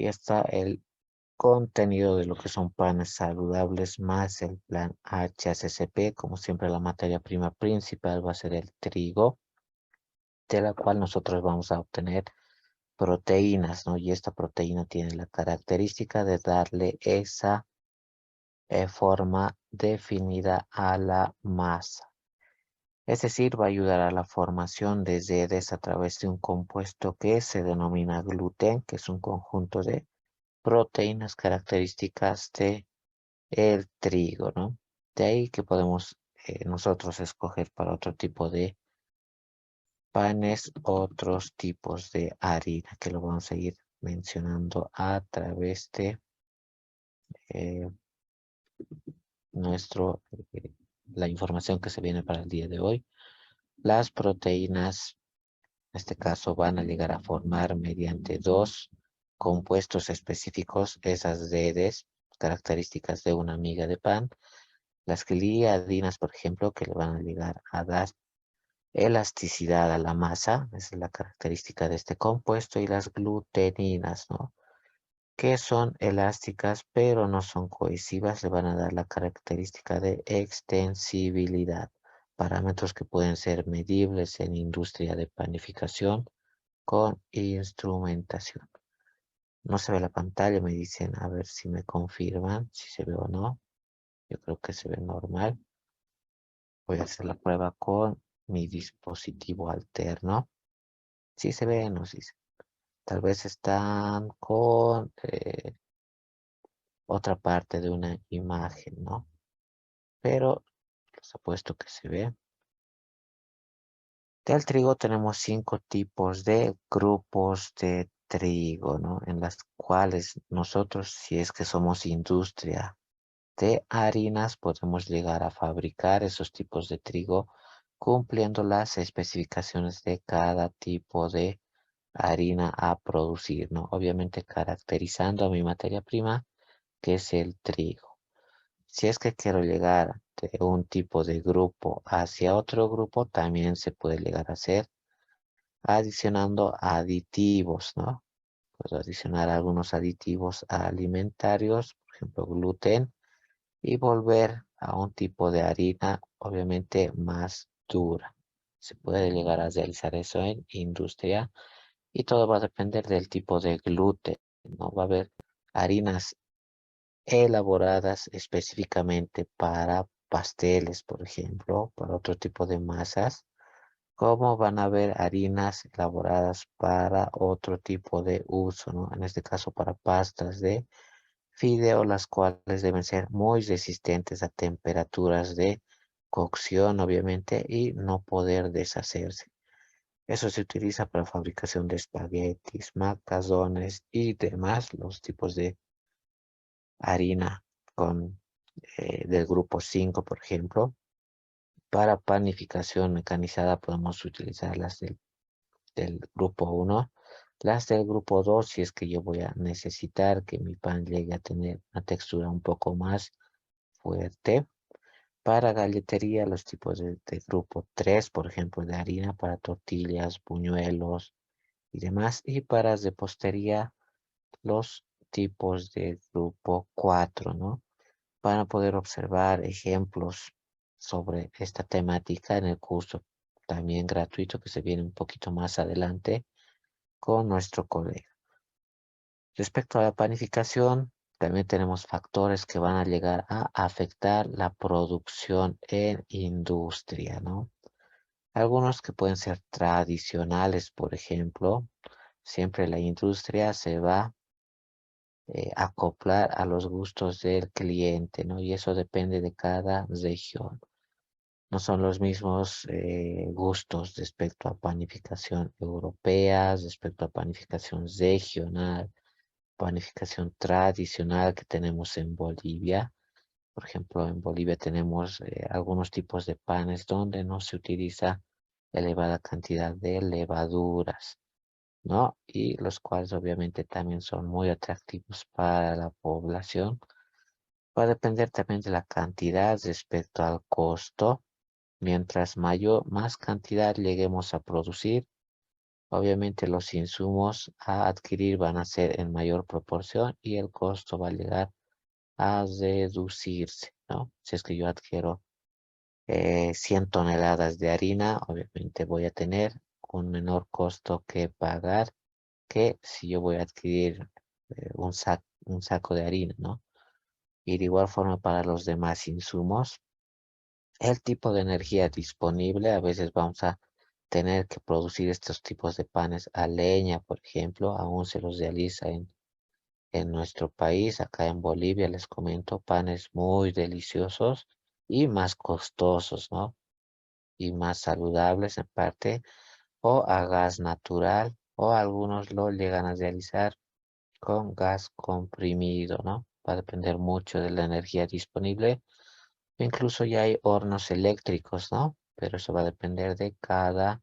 Ahí está el contenido de lo que son panes saludables más el plan HACCP. Como siempre, la materia prima principal va a ser el trigo, de la cual nosotros vamos a obtener proteínas, ¿no? Y esta proteína tiene la característica de darle esa forma definida a la masa. Es decir, va a ayudar a la formación de sedes a través de un compuesto que se denomina gluten, que es un conjunto de proteínas características de el trigo, ¿no? De ahí que podemos nosotros escoger para otro tipo de panes, otros tipos de harina, que lo vamos a ir mencionando a través de eh, nuestro, la información que se viene para el día de hoy. Las proteínas, en este caso, van a llegar a formar mediante dos compuestos específicos esas redes características de una miga de pan. Las gliadinas, por ejemplo, que le van a llegar a dar elasticidad a la masa, esa es la característica de este compuesto, y las gluteninas, ¿no? Que son elásticas pero no son cohesivas, le van a dar la característica de extensibilidad, parámetros que pueden ser medibles en industria de panificación con instrumentación. No se ve la pantalla, me dicen a ver si me confirman si se ve o no. Yo creo que se ve normal. Voy a hacer la prueba con mi dispositivo alterno. Si se ve, no, si se. Tal vez están con otra parte de una imagen, ¿no? Pero les apuesto que se ve. Del trigo tenemos 5 tipos de grupos de trigo, ¿no? En las cuales nosotros, si es que somos industria de harinas, podemos llegar a fabricar esos tipos de trigo cumpliendo las especificaciones de cada tipo de harina a producir, ¿no? Obviamente caracterizando a mi materia prima, que es el trigo. Si es que quiero llegar de un tipo de grupo hacia otro grupo, también se puede llegar a hacer adicionando aditivos, ¿no? Puedo adicionar algunos aditivos alimentarios, por ejemplo, gluten, y volver a un tipo de harina, obviamente más dura. Se puede llegar a realizar eso en industria y todo va a depender del tipo de gluten, ¿no? Va a haber harinas elaboradas específicamente para pasteles, por ejemplo, para otro tipo de masas, como van a haber harinas elaboradas para otro tipo de uso, ¿no? En este caso para pastas de fideo, las cuales deben ser muy resistentes a temperaturas de cocción, obviamente, y no poder deshacerse. Eso se utiliza para fabricación de espaguetis, macarrones y demás, los tipos de harina con, del grupo 5, por ejemplo. Para panificación mecanizada podemos utilizar las del grupo 1. Las del grupo 2, si es que yo voy a necesitar que mi pan llegue a tener una textura un poco más fuerte. Para galletería, los tipos de grupo 3, por ejemplo, de harina para tortillas, buñuelos y demás. Y para repostería, los tipos de grupo 4, ¿no? Van a poder observar ejemplos sobre esta temática en el curso también gratuito que se viene un poquito más adelante con nuestro colega. Respecto a la panificación, también tenemos factores que van a llegar a afectar la producción en industria, ¿no? Algunos que pueden ser tradicionales, por ejemplo, siempre la industria se va acoplar a los gustos del cliente, ¿no? Y eso depende de cada región. No son los mismos gustos respecto a panificación europea, respecto a panificación regional, panificación tradicional que tenemos en Bolivia. Por ejemplo, en Bolivia tenemos algunos tipos de panes donde no se utiliza elevada cantidad de levaduras, ¿no? Y los cuales obviamente también son muy atractivos para la población. Va a depender también de la cantidad respecto al costo. Mientras mayor, más cantidad lleguemos a producir, obviamente los insumos a adquirir van a ser en mayor proporción y el costo va a llegar a reducirse, ¿no? Si es que yo adquiero 100 toneladas de harina, obviamente voy a tener un menor costo que pagar que si yo voy a adquirir un saco de harina, ¿no? Y de igual forma para los demás insumos, el tipo de energía disponible, a veces vamos a tener que producir estos tipos de panes a leña, por ejemplo, aún se los realiza en nuestro país, acá en Bolivia, les comento, panes muy deliciosos y más costosos, ¿no? Y más saludables en parte, o a gas natural, o algunos lo llegan a realizar con gas comprimido, ¿no? Va a depender mucho de la energía disponible. Incluso ya hay hornos eléctricos, ¿no? Pero eso va a depender de cada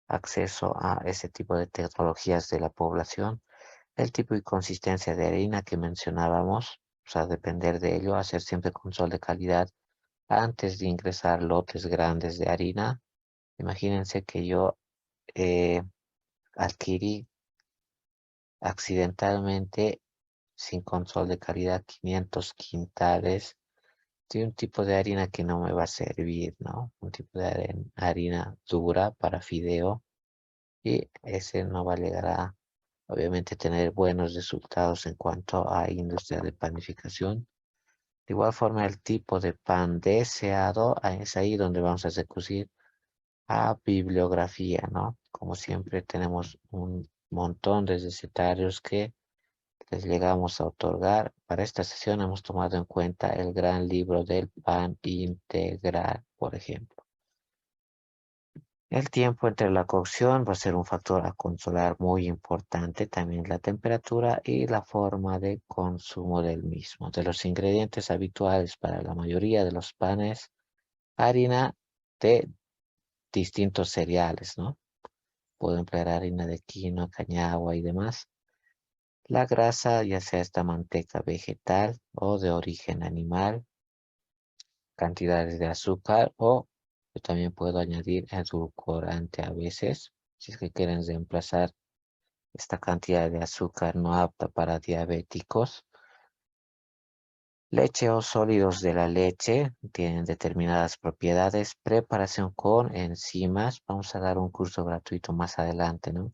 acceso a ese tipo de tecnologías de la población. El tipo y consistencia de harina que mencionábamos, o sea, depender de ello, hacer siempre control de calidad antes de ingresar lotes grandes de harina. Imagínense que yo eh, adquirí accidentalmente, sin control de calidad, 500 quintales de un tipo de harina que no me va a servir, ¿no? Un tipo de harina dura para fideo y ese no va a llegar a, obviamente, tener buenos resultados en cuanto a industria de panificación. De igual forma, el tipo de pan deseado, es ahí donde vamos a recurrir a bibliografía, ¿no? Como siempre, tenemos un montón de recetarios que les llegamos a otorgar. Para esta sesión hemos tomado en cuenta el gran libro del pan integral, por ejemplo. El tiempo entre la cocción va a ser un factor a controlar muy importante, también la temperatura y la forma de consumo del mismo. De los ingredientes habituales para la mayoría de los panes, harina de distintos cereales, ¿no? Puedo emplear harina de quinoa, cañagua y demás. La grasa, ya sea esta manteca vegetal o de origen animal, cantidades de azúcar o yo también puedo añadir edulcorante a veces, si es que quieren reemplazar esta cantidad de azúcar no apta para diabéticos. Leche o sólidos de la leche tienen determinadas propiedades. Preparación con enzimas. Vamos a dar un curso gratuito más adelante, ¿no?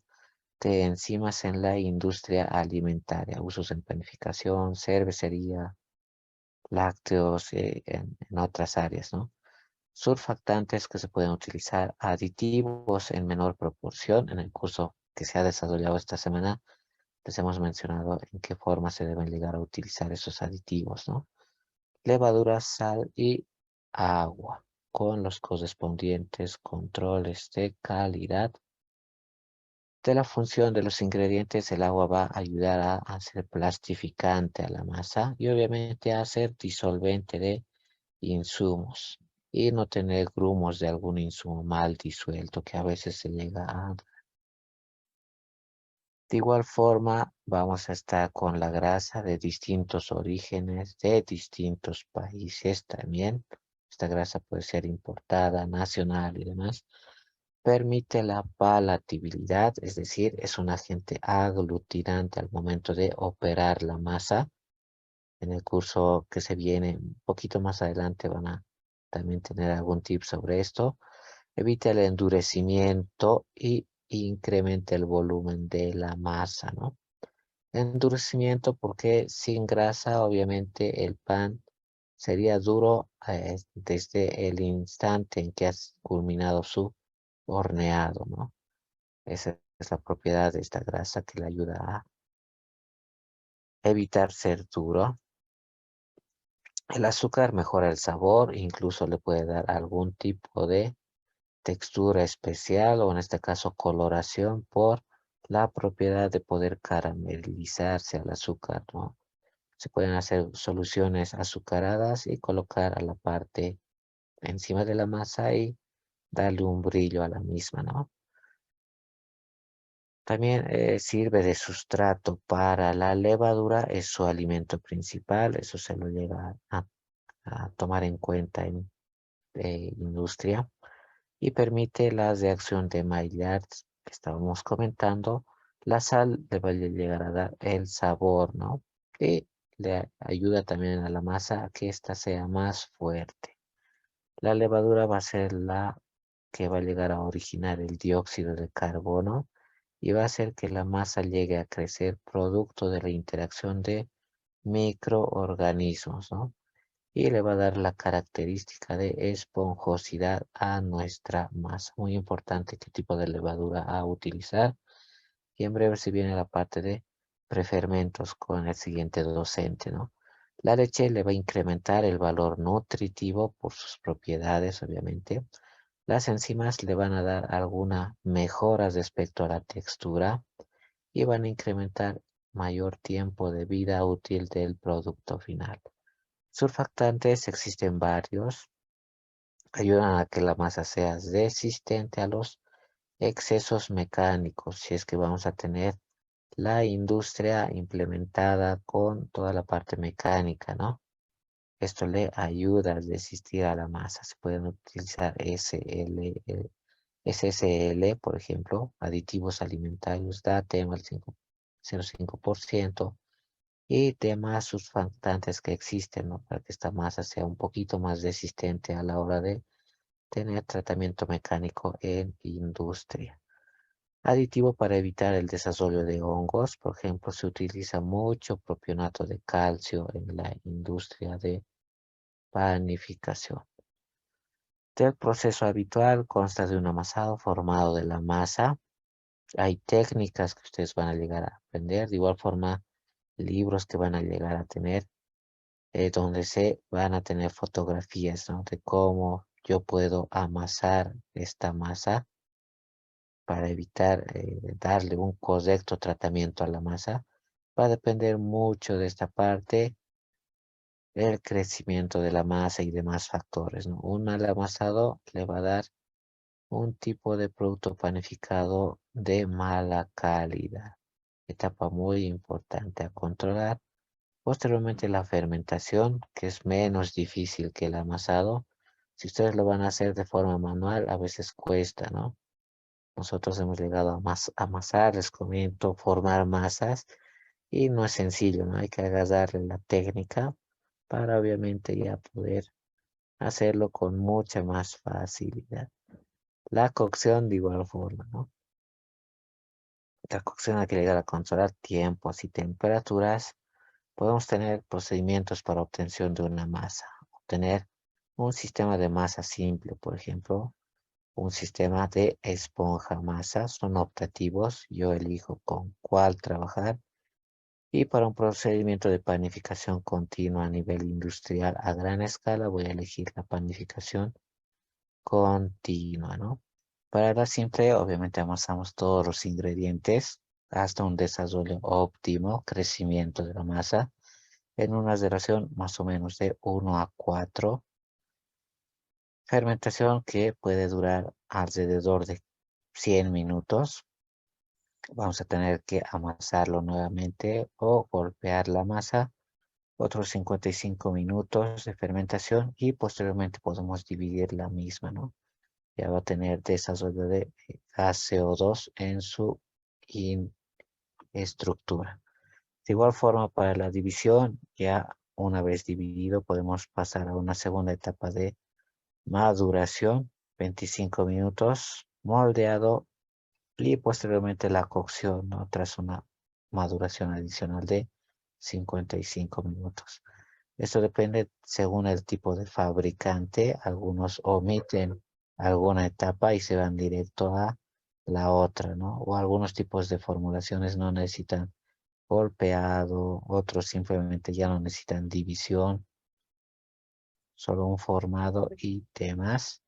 De enzimas en la industria alimentaria, usos en panificación, cervecería, lácteos, en otras áreas, ¿no? Surfactantes que se pueden utilizar, aditivos en menor proporción. En el curso que se ha desarrollado esta semana, les hemos mencionado en qué forma se deben llegar a utilizar esos aditivos, ¿no? Levadura, sal y agua, con los correspondientes controles de calidad. De la función de los ingredientes, el agua va a ayudar a hacer plastificante a la masa y obviamente a ser disolvente de insumos y no tener grumos de algún insumo mal disuelto que a veces se llega a... De igual forma, vamos a estar con la grasa de distintos orígenes, de distintos países también. Esta grasa puede ser importada, nacional y demás. Permite la palatabilidad, es decir, es un agente aglutinante al momento de operar la masa. En el curso que se viene un poquito más adelante van a también tener algún tip sobre esto. Evita el endurecimiento y incrementa el volumen de la masa, ¿no? Endurecimiento porque sin grasa obviamente el pan sería duro desde el instante en que has culminado su horneado, ¿no? Esa es la propiedad de esta grasa que le ayuda a evitar ser duro. El azúcar mejora el sabor, incluso le puede dar algún tipo de textura especial o en este caso coloración por la propiedad de poder caramelizarse al azúcar, ¿no? Se pueden hacer soluciones azucaradas y colocar a la parte encima de la masa y darle un brillo a la misma, ¿no? También sirve de sustrato para la levadura, es su alimento principal, eso se lo llega a tomar en cuenta en industria y permite la reacción de Maillard que estábamos comentando, la sal le va a llegar a dar el sabor, ¿no? Y le ayuda también a la masa a que ésta sea más fuerte. La levadura va a ser la que va a llegar a originar el dióxido de carbono y va a hacer que la masa llegue a crecer producto de la interacción de microorganismos, ¿no? Y le va a dar la característica de esponjosidad a nuestra masa. Muy importante qué tipo de levadura a utilizar. Y en breve se viene la parte de prefermentos con el siguiente docente, ¿no? La leche le va a incrementar el valor nutritivo por sus propiedades, obviamente. Las enzimas le van a dar algunas mejoras respecto a la textura y van a incrementar mayor tiempo de vida útil del producto final. Surfactantes existen varios, ayudan a que la masa sea resistente a los excesos mecánicos, si es que vamos a tener la industria implementada con toda la parte mecánica, ¿no? Esto le ayuda a resistir a la masa. Se pueden utilizar SSL, por ejemplo, aditivos alimentarios, DATEM al 5,05% y demás surfactantes que existen, ¿no? Para que esta masa sea un poquito más resistente a la hora de tener tratamiento mecánico en industria. Aditivo para evitar el desarrollo de hongos, por ejemplo, se utiliza mucho propionato de calcio en la industria de panificación. El proceso habitual consta de un amasado formado de la masa. Hay técnicas que ustedes van a llegar a aprender, de igual forma libros que van a llegar a tener, donde se van a tener fotografías, ¿no? De cómo yo puedo amasar esta masa para evitar darle un correcto tratamiento a la masa. Va a depender mucho de esta parte, el crecimiento de la masa y demás factores, ¿no? Un mal amasado le va a dar un tipo de producto panificado de mala calidad. Etapa muy importante a controlar. Posteriormente la fermentación, que es menos difícil que el amasado. Si ustedes lo van a hacer de forma manual, a veces cuesta, ¿no? Nosotros hemos llegado a amasar, les comento, formar masas y no es sencillo, ¿no? Hay que agarrarle la técnica para obviamente ya poder hacerlo con mucha más facilidad. La cocción de igual forma, ¿no? La cocción hay que llegar a controlar tiempos y temperaturas. Podemos tener procedimientos para obtención de una masa. Obtener un sistema de masa simple, por ejemplo, un sistema de esponja masa. Son optativos. Yo elijo con cuál trabajar. Y para un procedimiento de panificación continua a nivel industrial a gran escala, voy a elegir la panificación continua, ¿no? Para la simple, obviamente amasamos todos los ingredientes hasta un desarrollo óptimo, crecimiento de la masa en una relación más o menos de 1 a 4. Fermentación que puede durar alrededor de 100 minutos. Vamos a tener que amasarlo nuevamente o golpear la masa. Otros 55 minutos de fermentación y posteriormente podemos dividir la misma, ¿no? Ya va a tener desarrollo de gas CO2 en su estructura. De igual forma, para la división, ya una vez dividido, podemos pasar a una segunda etapa de maduración, 25 minutos, moldeado y posteriormente la cocción, ¿no? Tras una maduración adicional de 55 minutos. Esto depende según el tipo de fabricante. Algunos omiten alguna etapa y se van directo a la otra, ¿no? O algunos tipos de formulaciones no necesitan golpeado, otros simplemente ya no necesitan división, solo un formado y demás.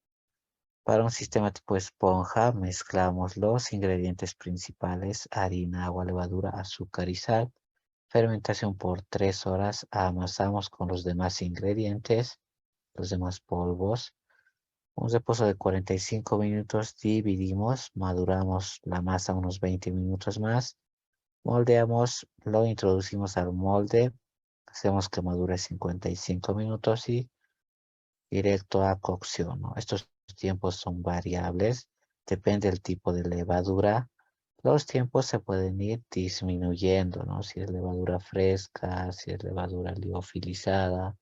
Para un sistema tipo esponja, mezclamos los ingredientes principales, harina, agua, levadura, azúcar y sal. Fermentación por 3 horas, amasamos con los demás ingredientes, los demás polvos. Un reposo de 45 minutos, dividimos, maduramos la masa unos 20 minutos más. Moldeamos, lo introducimos al molde, hacemos que madure 55 minutos y directo a cocción, ¿no? Estos tiempos son variables, depende del tipo de levadura, los tiempos se pueden ir disminuyendo, ¿no? Si es levadura fresca, si es levadura liofilizada,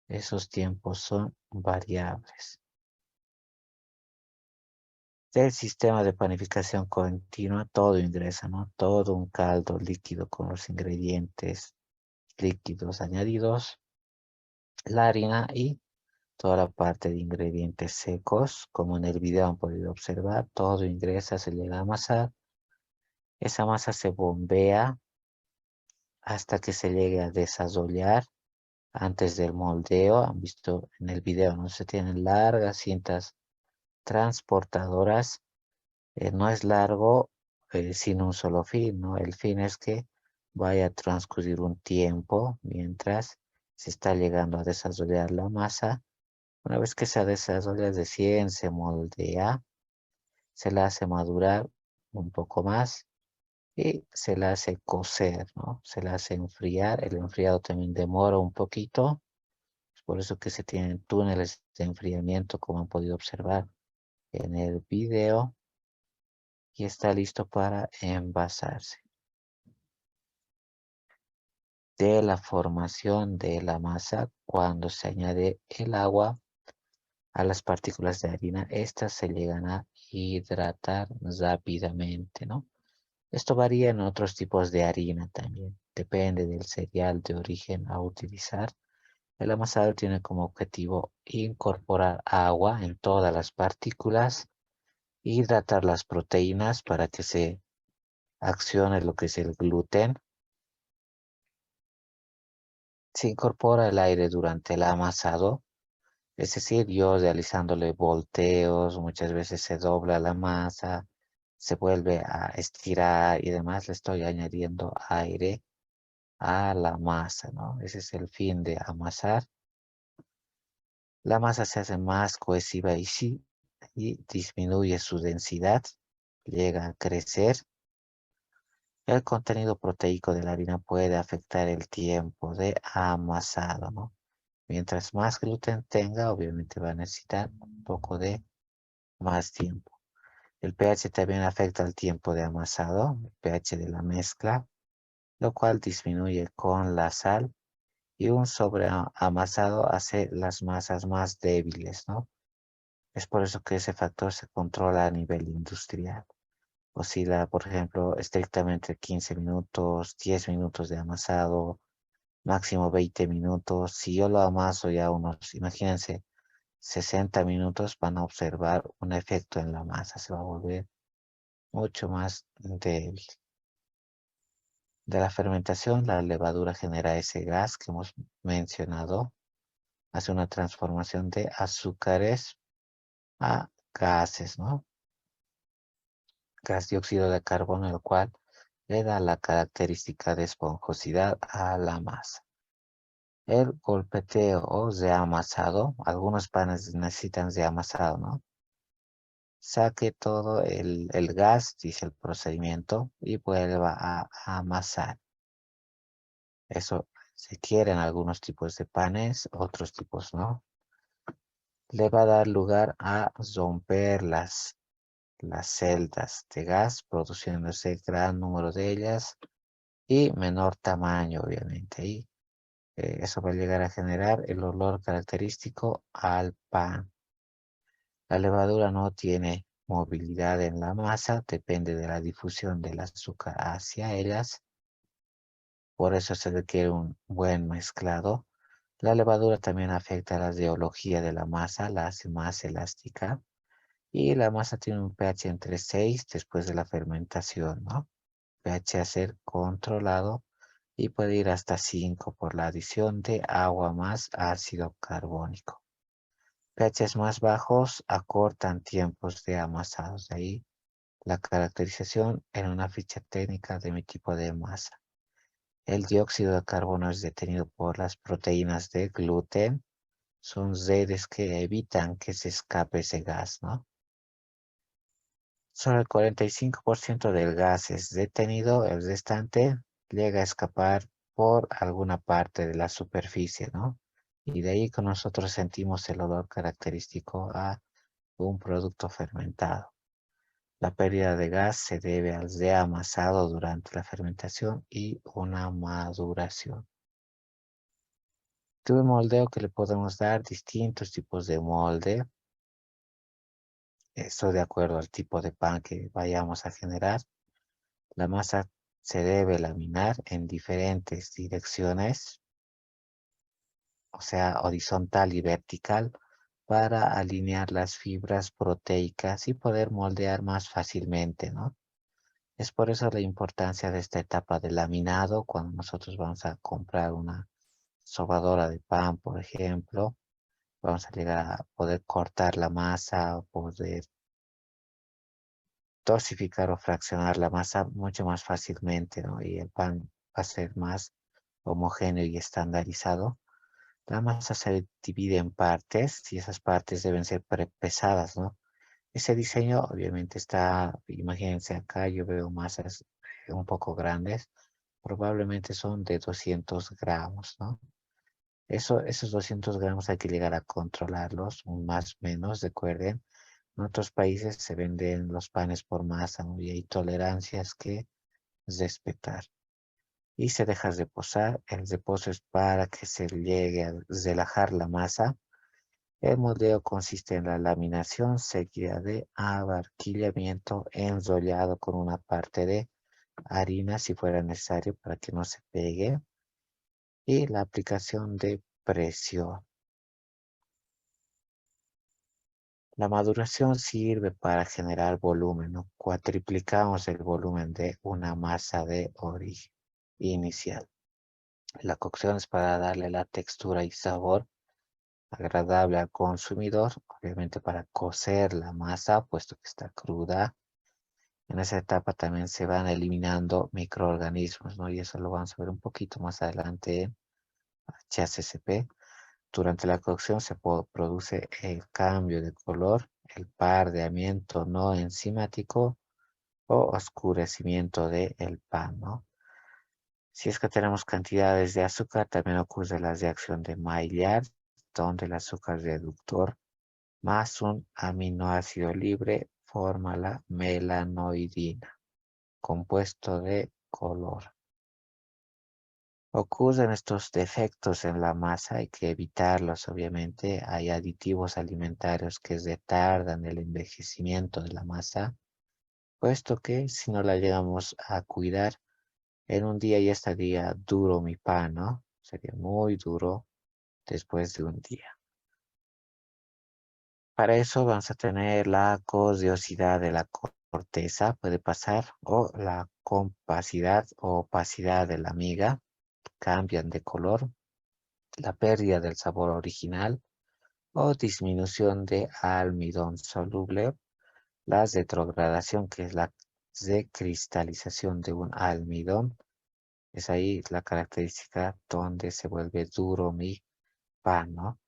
esos tiempos son variables. Del sistema de panificación continua, todo ingresa, ¿no? Todo un caldo líquido con los ingredientes líquidos añadidos, la harina y toda la parte de ingredientes secos, como en el video han podido observar, todo ingresa, se llega a amasar. Esa masa se bombea hasta que se llegue a desasollar antes del moldeo. Han visto en el video, ¿no? Se tienen largas cintas transportadoras. No es largo sin un solo fin, ¿no? El fin es que vaya a transcurrir un tiempo mientras se está llegando a desasollar la masa. Una vez que se desarrolla, es decir, se moldea, se la hace madurar un poco más y se la hace cocer, ¿no? Se la hace enfriar. El enfriado también demora un poquito, es por eso que se tienen túneles de enfriamiento, como han podido observar en el video, y está listo para envasarse. De la formación de la masa, cuando se añade el agua a las partículas de harina, estas se llegan a hidratar rápidamente, ¿no? Esto varía en otros tipos de harina también. Depende del cereal de origen a utilizar. El amasador tiene como objetivo incorporar agua en todas las partículas, hidratar las proteínas para que se accione lo que es el gluten. Se incorpora el aire durante el amasado, es decir, yo realizándole volteos, muchas veces se dobla la masa, se vuelve a estirar y demás, le estoy añadiendo aire a la masa, ¿no? Ese es el fin de amasar. La masa se hace más cohesiva y sí, y disminuye su densidad, llega a crecer. El contenido proteico de la harina puede afectar el tiempo de amasado, ¿no? Mientras más gluten tenga, obviamente va a necesitar un poco de más tiempo. El pH también afecta el tiempo de amasado, el pH de la mezcla, lo cual disminuye con la sal, y un sobreamasado hace las masas más débiles, ¿no? Es por eso que ese factor se controla a nivel industrial. Oscila, por ejemplo, estrictamente 15 minutos, 10 minutos de amasado, máximo 20 minutos. Si yo lo amaso ya unos, imagínense, 60 minutos, van a observar un efecto en la masa, se va a volver mucho más débil. De la fermentación, la levadura genera ese gas que hemos mencionado, hace una transformación de azúcares a gases, ¿no? Gas dióxido de carbono, el cual le da la característica de esponjosidad a la masa. El golpeteo o reamasado, algunos panes necesitan reamasado, ¿no? Saque todo el gas, dice el procedimiento, y vuelva a amasar. Eso se quiere en algunos tipos de panes, otros tipos no. Le va a dar lugar a romper las celdas de gas, produciéndose gran número de ellas y menor tamaño, obviamente. Y eso va a llegar a generar el olor característico al pan. La levadura no tiene movilidad en la masa, depende de la difusión del azúcar hacia ellas. Por eso se requiere un buen mezclado. La levadura también afecta la geología de la masa, la hace más elástica. Y la masa tiene un pH entre 6 después de la fermentación, ¿no? pH a ser controlado, y puede ir hasta 5 por la adición de agua más ácido carbónico. pHs más bajos acortan tiempos de amasados. De ahí la caracterización en una ficha técnica de mi tipo de masa. El dióxido de carbono es detenido por las proteínas de gluten. Son redes que evitan que se escape ese gas, ¿no? Solo el 45% del gas es detenido, el restante llega a escapar por alguna parte de la superficie, ¿no? Y de ahí que nosotros sentimos el olor característico a un producto fermentado. La pérdida de gas se debe al reamasado durante la fermentación y una maduración. De un moldeo que le podemos dar distintos tipos de molde. Esto de acuerdo al tipo de pan que vayamos a generar. La masa se debe laminar en diferentes direcciones, o sea, horizontal y vertical, para alinear las fibras proteicas y poder moldear más fácilmente, ¿no? Es por eso la importancia de esta etapa de laminado cuando nosotros vamos a comprar una sobadora de pan, por ejemplo. Vamos a llegar a poder cortar la masa, poder dosificar o fraccionar la masa mucho más fácilmente, ¿no? Y el pan va a ser más homogéneo y estandarizado. La masa se divide en partes y esas partes deben ser pesadas, ¿no? Ese diseño obviamente está, imagínense acá, yo veo masas un poco grandes, probablemente son de 200 gramos, ¿no? Esos 200 gramos hay que llegar a controlarlos, más o menos, recuerden. En otros países se venden los panes por masa, ¿no? Y hay tolerancias que respetar. Y se deja reposar. El reposo es para que se llegue a relajar la masa. El moldeo consiste en la laminación seguida de abarquillamiento enrollado con una parte de harina si fuera necesario para que no se pegue y la aplicación de presión. La maduración sirve para generar volumen, ¿no? Cuatriplicamos el volumen de una masa de origen inicial. La cocción es para darle la textura y sabor agradable al consumidor, obviamente para cocer la masa, puesto que está cruda. En esa etapa también se van eliminando microorganismos, ¿no? Y eso lo vamos a ver un poquito más adelante en HACCP. Durante la cocción se produce el cambio de color, el pardeamiento no enzimático o oscurecimiento del pan, ¿no? Si es que tenemos cantidades de azúcar, también ocurre la reacción de Maillard, donde el azúcar reductor más un aminoácido libre forma la melanoidina, compuesto de color. Ocurren estos defectos en la masa, hay que evitarlos, obviamente. Hay aditivos alimentarios que retardan el envejecimiento de la masa, puesto que si no la llegamos a cuidar, en un día ya estaría duro mi pan, ¿no? Sería muy duro después de un día. Para eso vamos a tener la cordiosidad de la corteza, puede pasar, o la compacidad o opacidad de la miga, cambian de color, la pérdida del sabor original o disminución de almidón soluble, la retrogradación, que es la recristalización de un almidón, es ahí la característica donde se vuelve duro mi pan, ¿no?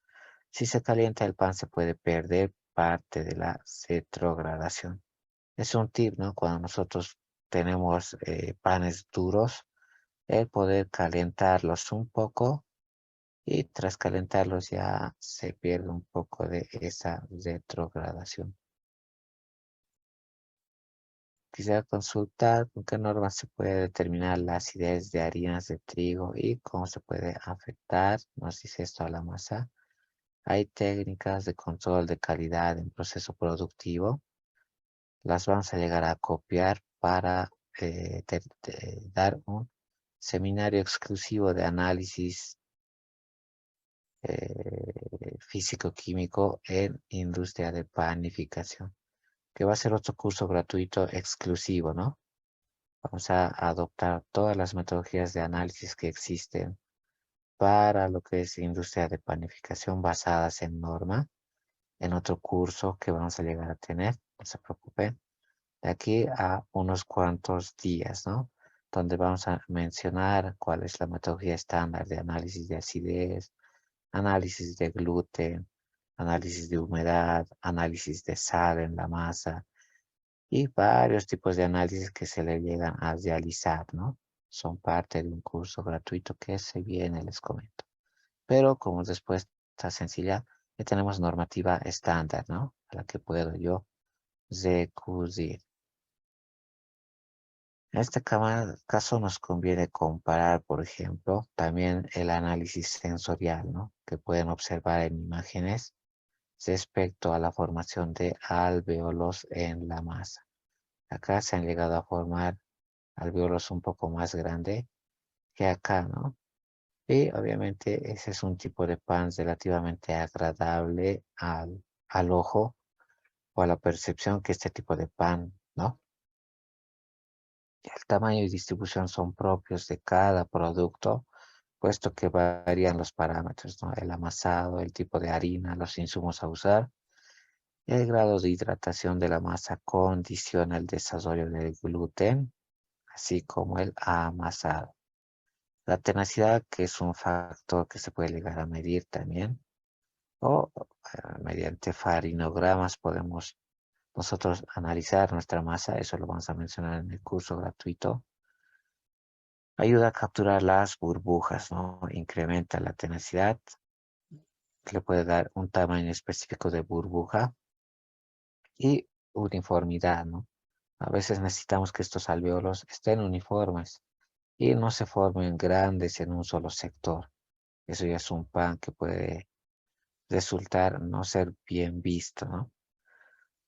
Si se calienta el pan se puede perder parte de la retrogradación. Es un tip, ¿no? Cuando nosotros tenemos panes duros, el poder calentarlos un poco y tras calentarlos ya se pierde un poco de esa retrogradación. Quisiera consultar con qué normas se puede determinar la acidez de harinas de trigo y cómo se puede afectar, nos dice esto a la masa. Hay técnicas de control de calidad en proceso productivo. Las vamos a llegar a copiar para dar un seminario exclusivo de análisis físico-químico en industria de panificación, que va a ser otro curso gratuito exclusivo, ¿no? Vamos a adoptar todas las metodologías de análisis que existen para lo que es industria de panificación basadas en norma, en otro curso que vamos a llegar a tener, no se preocupen, de aquí a unos cuantos días, ¿no? Donde vamos a mencionar cuál es la metodología estándar de análisis de acidez, análisis de gluten, análisis de humedad, análisis de sal en la masa y varios tipos de análisis que se le llegan a realizar, ¿no? Son parte de un curso gratuito que se viene, les comento. Pero como respuesta sencilla, ya tenemos normativa estándar, ¿no? A la que puedo yo recurrir. En este caso nos conviene comparar, por ejemplo, también el análisis sensorial, ¿no? Que pueden observar en imágenes respecto a la formación de alvéolos en la masa. Acá se han llegado a formar alvéolos un poco más grandes que acá, ¿no? Y obviamente ese es un tipo de pan relativamente agradable al ojo o a la percepción que este tipo de pan, ¿no? El tamaño y distribución son propios de cada producto, puesto que varían los parámetros, ¿no? El amasado, el tipo de harina, los insumos a usar. El grado de hidratación de la masa condiciona el desarrollo del gluten, así como el amasado. La tenacidad, que es un factor que se puede llegar a medir también, o mediante farinogramas podemos nosotros analizar nuestra masa, eso lo vamos a mencionar en el curso gratuito. Ayuda a capturar las burbujas, ¿no? Incrementa la tenacidad, que le puede dar un tamaño específico de burbuja y uniformidad, ¿no? A veces necesitamos que estos alvéolos estén uniformes y no se formen grandes en un solo sector. Eso ya es un pan que puede resultar no ser bien visto, ¿no?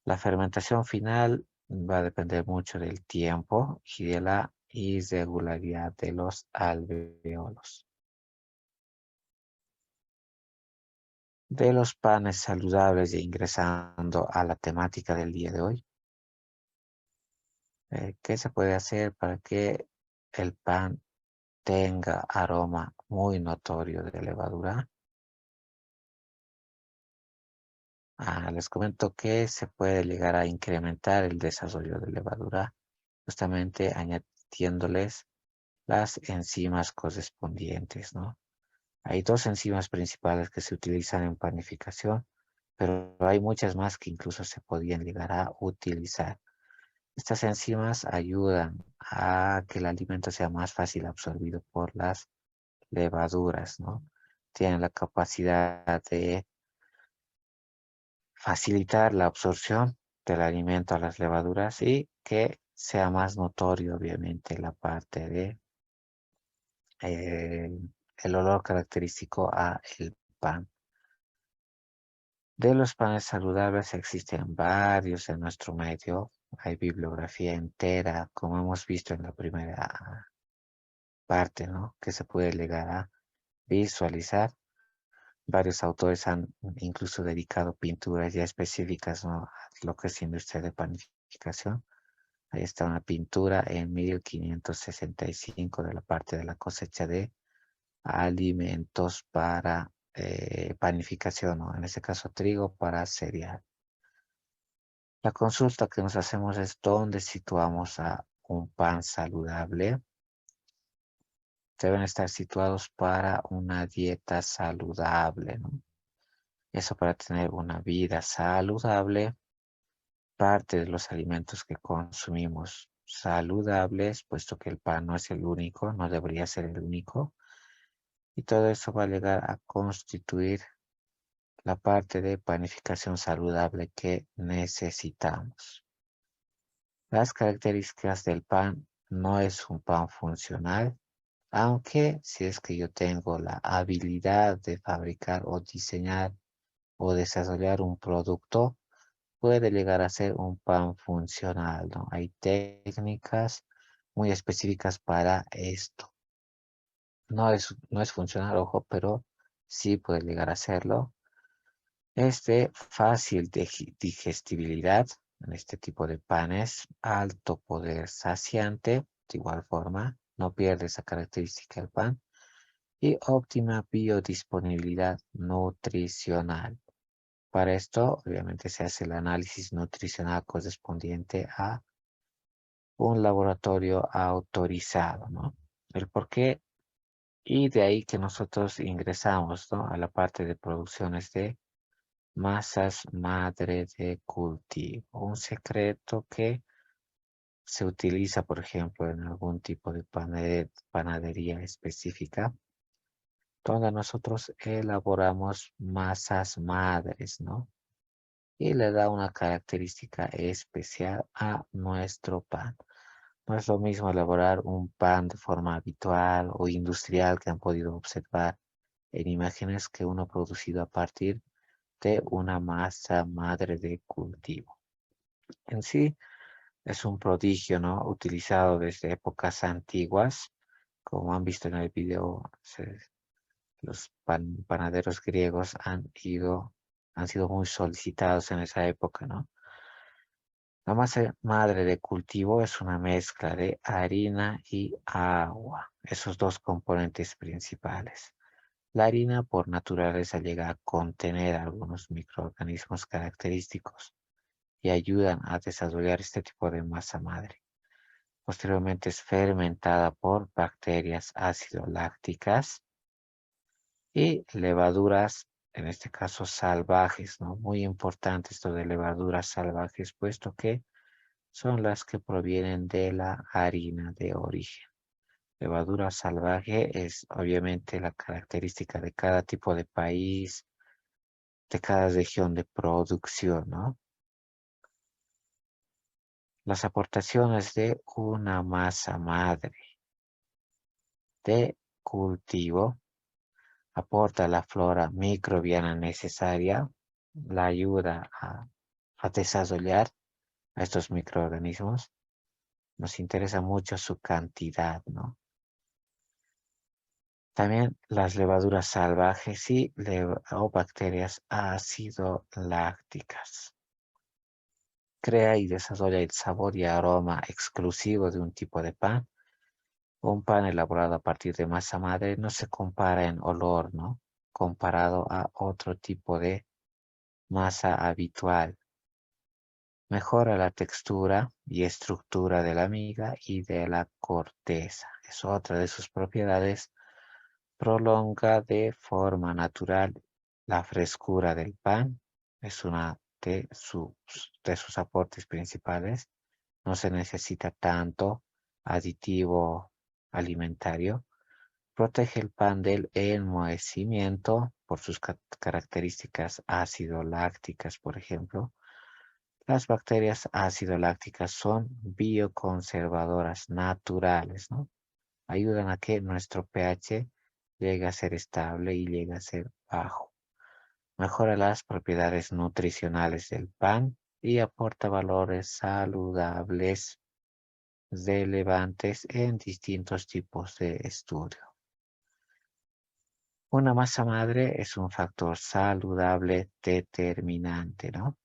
La fermentación final va a depender mucho del tiempo y de la irregularidad de los alvéolos. De los panes saludables y ingresando a la temática del día de hoy, ¿qué se puede hacer para que el pan tenga aroma muy notorio de levadura? Les comento que se puede llegar a incrementar el desarrollo de levadura justamente añadiéndoles las enzimas correspondientes, ¿no? Hay dos enzimas principales que se utilizan en panificación, pero hay muchas más que incluso se podían llegar a utilizar. Estas enzimas ayudan a que el alimento sea más fácil absorbido por las levaduras, ¿no? Tienen la capacidad de facilitar la absorción del alimento a las levaduras y que sea más notorio, obviamente, la parte de eh, el olor característico a el pan. De los panes saludables existen varios en nuestro medio. Hay bibliografía entera, como hemos visto en la primera parte, ¿no? Que se puede llegar a visualizar. Varios autores han incluso dedicado pinturas ya específicas, ¿no? A lo que es industria de panificación. Ahí está una pintura en 1565 de la parte de la cosecha de alimentos para panificación, ¿no? En este caso trigo para cereal. La consulta que nos hacemos es dónde situamos a un pan saludable. Deben estar situados para una dieta saludable, ¿no? Eso para tener una vida saludable, parte de los alimentos que consumimos saludables, puesto que el pan no es el único, no debería ser el único, y todo eso va a llegar a constituir la parte de panificación saludable que necesitamos. Las características del pan no es un pan funcional, aunque si es que yo tengo la habilidad de fabricar o diseñar o desarrollar un producto, puede llegar a ser un pan funcional, ¿no? Hay técnicas muy específicas para esto. No es funcional, ojo, pero sí puede llegar a serlo. Es de fácil digestibilidad en este tipo de panes, alto poder saciante, de igual forma, no pierde esa característica el pan, y óptima biodisponibilidad nutricional. Para esto, obviamente, se hace el análisis nutricional correspondiente a un laboratorio autorizado, ¿no? El por qué, y de ahí que nosotros ingresamos, ¿no? A la parte de producciones de masas madre de cultivo. Un secreto que se utiliza, por ejemplo, en algún tipo de panadería específica, donde nosotros elaboramos masas madres, ¿no? Y le da una característica especial a nuestro pan. No es lo mismo elaborar un pan de forma habitual o industrial que han podido observar en imágenes que uno producido a partir de una masa madre de cultivo. En sí, es un prodigio, ¿no? Utilizado desde épocas antiguas, como han visto en el video, los panaderos griegos han sido muy solicitados en esa época, ¿no? La masa madre de cultivo es una mezcla de harina y agua, esos dos componentes principales. La harina por naturaleza llega a contener algunos microorganismos característicos y ayudan a desarrollar este tipo de masa madre. Posteriormente es fermentada por bacterias ácido-lácticas y levaduras, en este caso salvajes, ¿no? Muy importante esto de levaduras salvajes, puesto que son las que provienen de la harina de origen. Levadura salvaje es obviamente la característica de cada tipo de país, de cada región de producción, ¿no? Las aportaciones de una masa madre de cultivo aporta la flora microbiana necesaria, la ayuda a desarrollar a estos microorganismos. Nos interesa mucho su cantidad, ¿no? También las levaduras salvajes o bacterias ácido lácticas. Crea y desarrolla el sabor y aroma exclusivo de un tipo de pan. Un pan elaborado a partir de masa madre no se compara en olor, ¿no? Comparado a otro tipo de masa habitual. Mejora la textura y estructura de la miga y de la corteza. Es otra de sus propiedades. Prolonga de forma natural la frescura del pan. Es una de sus aportes principales. No se necesita tanto aditivo alimentario. Protege el pan del enmohecimiento por sus características ácido-lácticas, por ejemplo. Las bacterias ácido-lácticas son bioconservadoras naturales, ¿no? Ayudan a que nuestro pH llegue a ser estable y llegue a ser bajo. Mejora las propiedades nutricionales del pan y aporta valores saludables relevantes en distintos tipos de estudio. Una masa madre es un factor saludable determinante, ¿no?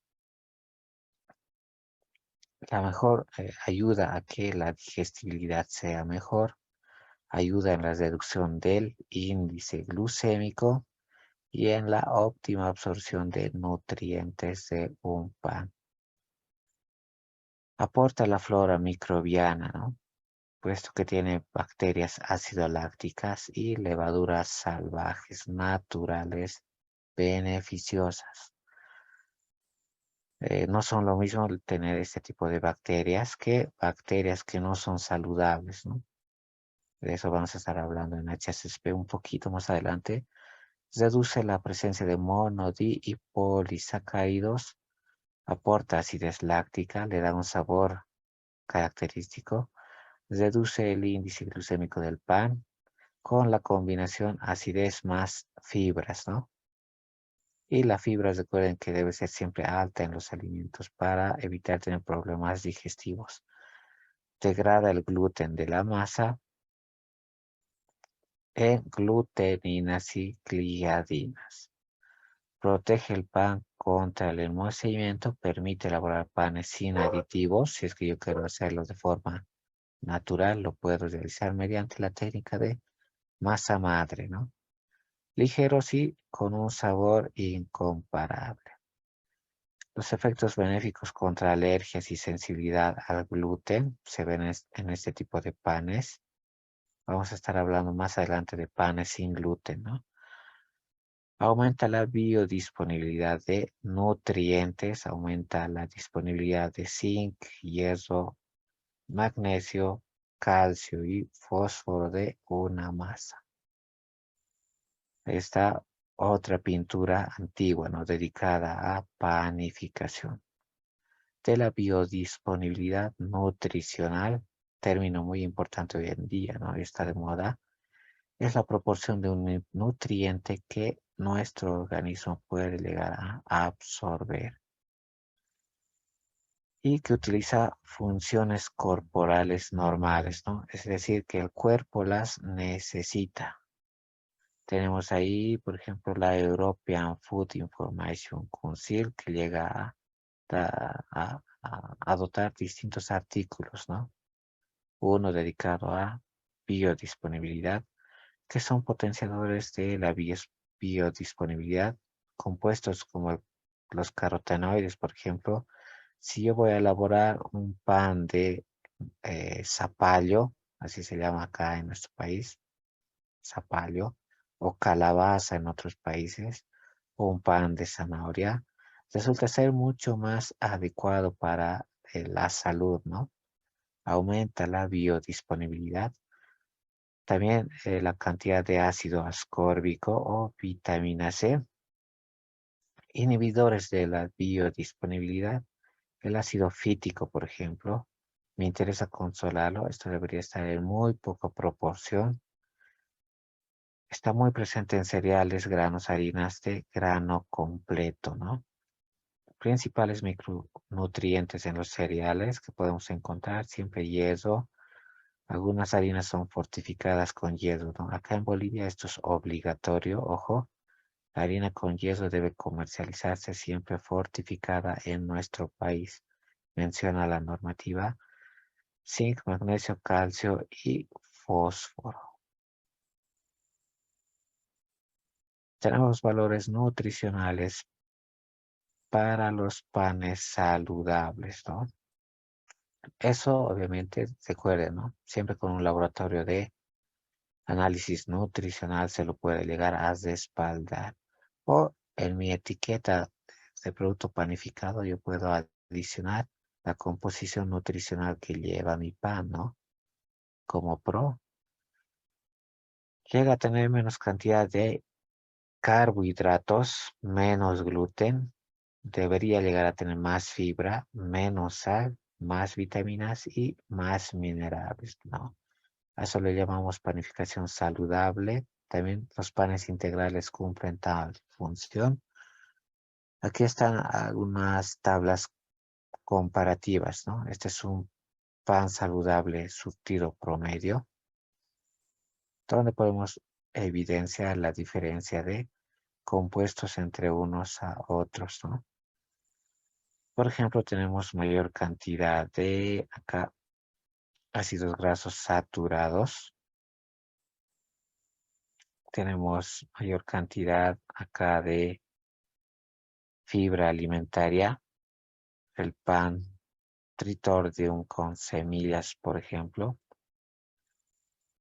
La mejor ayuda a que la digestibilidad sea mejor, ayuda en la reducción del índice glucémico y en la óptima absorción de nutrientes de un pan. Aporta la flora microbiana, ¿no? Puesto que tiene bacterias ácido-lácticas y levaduras salvajes naturales beneficiosas. No son lo mismo tener este tipo de bacterias que no son saludables, ¿no? De eso vamos a estar hablando en HSP un poquito más adelante. Reduce la presencia de y polisacáridos, aporta acidez láctica, le da un sabor característico, reduce el índice glucémico del pan con la combinación acidez más fibras, ¿no? Y la fibra, recuerden que debe ser siempre alta en los alimentos para evitar tener problemas digestivos. Degrada el gluten de la masa en gluteninas y gliadinas. Protege el pan contra el enmohecimiento, permite elaborar panes sin aditivos. Si es que yo quiero hacerlo de forma natural, lo puedo realizar mediante la técnica de masa madre, ¿no? Ligeros y con un sabor incomparable. Los efectos benéficos contra alergias y sensibilidad al gluten se ven en este tipo de panes. Vamos a estar hablando más adelante de panes sin gluten, ¿no? Aumenta la biodisponibilidad de nutrientes, aumenta la disponibilidad de zinc, hierro, magnesio, calcio y fósforo de una masa. Esta otra pintura antigua, ¿no? Dedicada a panificación. De la biodisponibilidad nutricional término muy importante hoy en día, ¿no? Y está de moda, es la proporción de un nutriente que nuestro organismo puede llegar a absorber y que utiliza funciones corporales normales, ¿no? Es decir, que el cuerpo las necesita. Tenemos ahí, por ejemplo, la European Food Information Council, que llega a dotar distintos artículos, ¿no? Uno dedicado a biodisponibilidad, que son potenciadores de la biodisponibilidad, compuestos como los carotenoides, por ejemplo. Si yo voy a elaborar un pan de zapallo, así se llama acá en nuestro país, zapallo, o calabaza en otros países, o un pan de zanahoria, resulta ser mucho más adecuado para la salud, ¿no? Aumenta la biodisponibilidad. También la cantidad de ácido ascórbico o vitamina C, inhibidores de la biodisponibilidad. El ácido fítico, por ejemplo, me interesa consolarlo. Esto debería estar en muy poca proporción. Está muy presente en cereales, granos, harinas de grano completo, ¿no? Principales micronutrientes en los cereales que podemos encontrar, siempre hierro. Algunas harinas son fortificadas con hierro, ¿no? Acá en Bolivia esto es obligatorio, ojo. La harina con hierro debe comercializarse siempre fortificada en nuestro país. Menciona la normativa: zinc, magnesio, calcio y fósforo. Tenemos valores nutricionales para los panes saludables, ¿no? Eso obviamente, recuerden, ¿no? Siempre con un laboratorio de análisis nutricional se lo puede llegar a respaldar. O en mi etiqueta de producto panificado yo puedo adicionar la composición nutricional que lleva mi pan, ¿no? Como pro. Llega a tener menos cantidad de carbohidratos, menos gluten. Debería llegar a tener más fibra, menos sal, más vitaminas y más minerales, ¿no? A eso le llamamos panificación saludable. También los panes integrales cumplen tal función. Aquí están algunas tablas comparativas, ¿no? Este es un pan saludable surtido promedio, donde podemos evidenciar la diferencia de compuestos entre unos a otros, ¿no? Por ejemplo, tenemos mayor cantidad de acá ácidos grasos saturados. Tenemos mayor cantidad acá de fibra alimentaria. El pan tritordium con semillas, por ejemplo.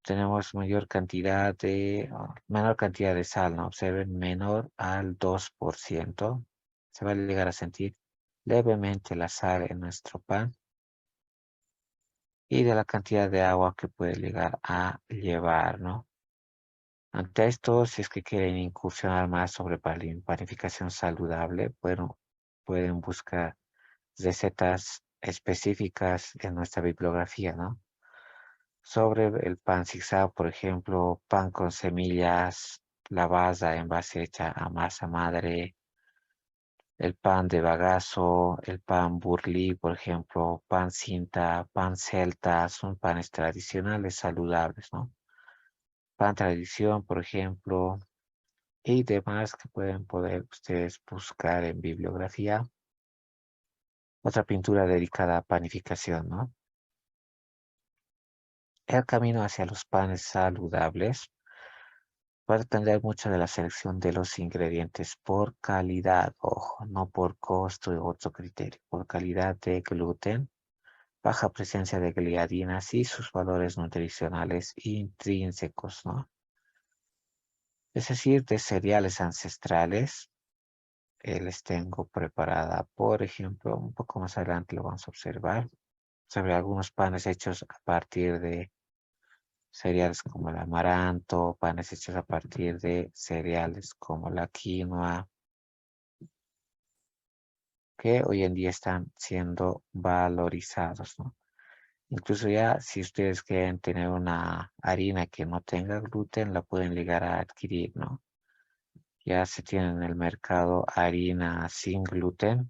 Tenemos menor cantidad de sal, ¿no? Observen, menor al 2%. Se va a llegar a sentir levemente la sal en nuestro pan y de la cantidad de agua que puede llegar a llevar, ¿no? Ante esto, si es que quieren incursionar más sobre panificación saludable, pueden buscar recetas específicas en nuestra bibliografía, ¿no? Sobre el pan zigzag, por ejemplo, pan con semillas, la base en base hecha a masa madre, el pan de bagazo, el pan burlí, por ejemplo, pan cinta, pan celta, son panes tradicionales saludables, ¿no? Pan tradición, por ejemplo, y demás que pueden poder ustedes buscar en bibliografía. Otra pintura dedicada a panificación, ¿no? El camino hacia los panes saludables va a depender mucho de la selección de los ingredientes por calidad, ojo, no por costo y otro criterio, por calidad de gluten, baja presencia de gliadinas y sus valores nutricionales intrínsecos, ¿no? Es decir, de cereales ancestrales. Les tengo preparada, por ejemplo, un poco más adelante lo vamos a observar, sobre algunos panes hechos a partir de cereales como el amaranto, panes hechos a partir de cereales como la quinoa, que hoy en día están siendo valorizados, ¿no? Incluso ya si ustedes quieren tener una harina que no tenga gluten, la pueden llegar a adquirir, ¿no? Ya se tiene en el mercado harina sin gluten,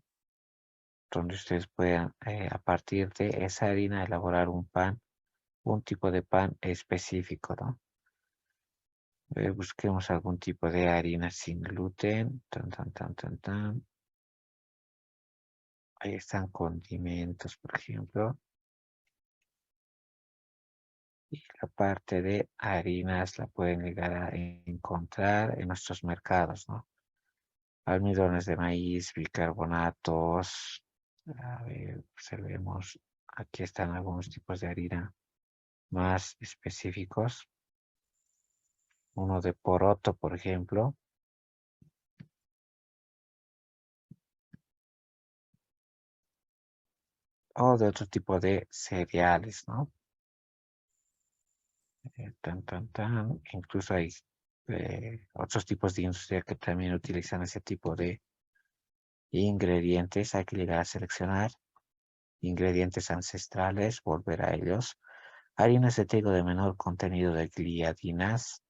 donde ustedes pueden a partir de esa harina elaborar un pan, un tipo de pan específico, ¿no? Busquemos algún tipo de harina sin gluten. Tan, tan, tan, tan, tan. Ahí están condimentos, por ejemplo. Y la parte de harinas la pueden llegar a encontrar en nuestros mercados, ¿no? Almidones de maíz, bicarbonatos. A ver, observemos. Aquí están algunos tipos de harina más específicos. Uno de poroto, por ejemplo. O de otro tipo de cereales, ¿no? Tan, tan, tan. Incluso hay otros tipos de industria que también utilizan ese tipo de ingredientes. Hay que llegar a seleccionar ingredientes ancestrales, volver a ellos. Harinas de trigo de menor contenido de gliadinas.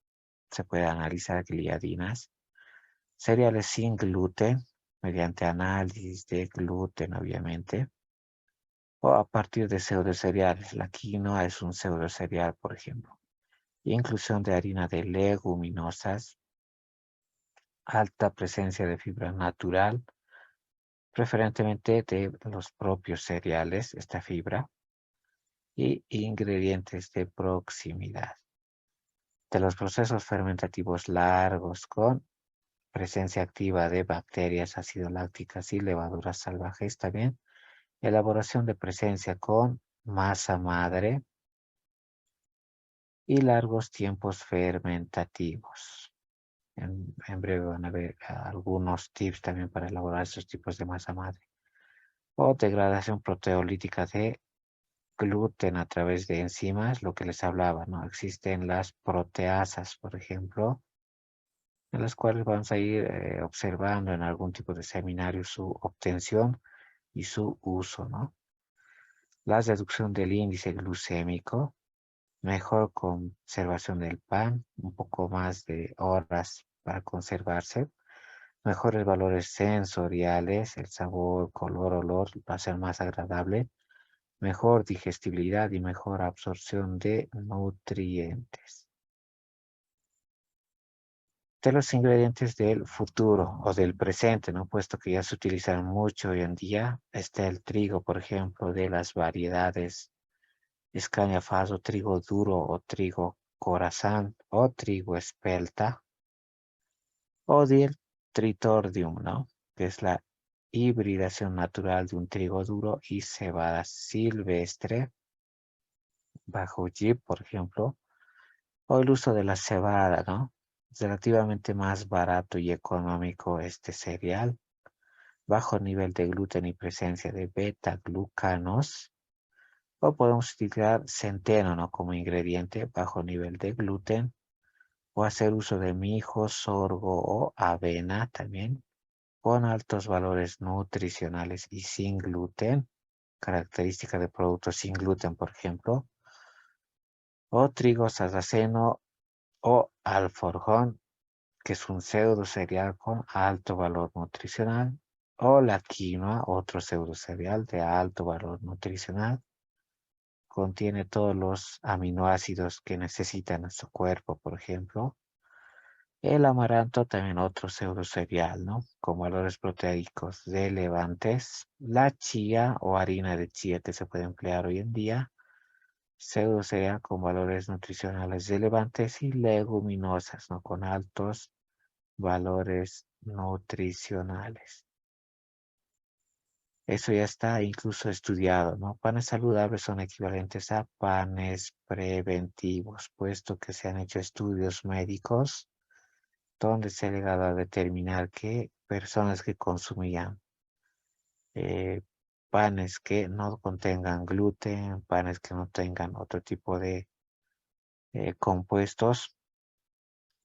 Se puede analizar gliadinas. Cereales sin gluten, mediante análisis de gluten, obviamente. O a partir de pseudocereales. La quinoa es un pseudocereal, por ejemplo. Inclusión de harina de leguminosas, alta presencia de fibra natural, preferentemente de los propios cereales, esta fibra, y ingredientes de proximidad. De los procesos fermentativos largos con presencia activa de bacterias ácido lácticas y levaduras salvajes también, elaboración de presencia con masa madre y largos tiempos fermentativos. En breve van a ver algunos tips también para elaborar estos tipos de masa madre. O degradación proteolítica de gluten a través de enzimas, lo que les hablaba, ¿no? Existen las proteasas, por ejemplo, en las cuales vamos a ir observando en algún tipo de seminario su obtención y su uso, ¿no? La reducción del índice glucémico, mejor conservación del pan, un poco más de horas para conservarse, mejores valores sensoriales, el sabor, color, olor va a ser más agradable, mejor digestibilidad y mejor absorción de nutrientes. De los ingredientes del futuro o del presente, ¿no? Puesto que ya se utilizan mucho hoy en día, está el trigo, por ejemplo, de las variedades escaña faso, trigo duro o trigo corazán o trigo espelta o del tritordium, ¿no? Que es la hibridación natural de un trigo duro y cebada silvestre bajo Jeep, por ejemplo, o el uso de la cebada, ¿no? Relativamente más barato y económico este cereal, bajo nivel de gluten y presencia de beta-glucanos, o podemos utilizar centeno, ¿no? Como ingrediente, bajo nivel de gluten, o hacer uso de mijo, sorgo o avena también, con altos valores nutricionales y sin gluten, característica de productos sin gluten, por ejemplo, o trigo sarraceno o alforjón, que es un pseudo cereal con alto valor nutricional, o la quinoa, otro pseudo cereal de alto valor nutricional, contiene todos los aminoácidos que necesita nuestro cuerpo, por ejemplo. El amaranto, también otro pseudo cereal, ¿no? Con valores proteicos relevantes. La chía o harina de chía que se puede emplear hoy en día. Pseudo cereal con valores nutricionales relevantes y leguminosas, ¿no? Con altos valores nutricionales. Eso ya está incluso estudiado, ¿no? Panes saludables son equivalentes a panes preventivos, puesto que se han hecho estudios médicos donde se ha llegado a determinar que personas que consumían eh, panes que no contengan gluten, panes que no tengan otro tipo de compuestos,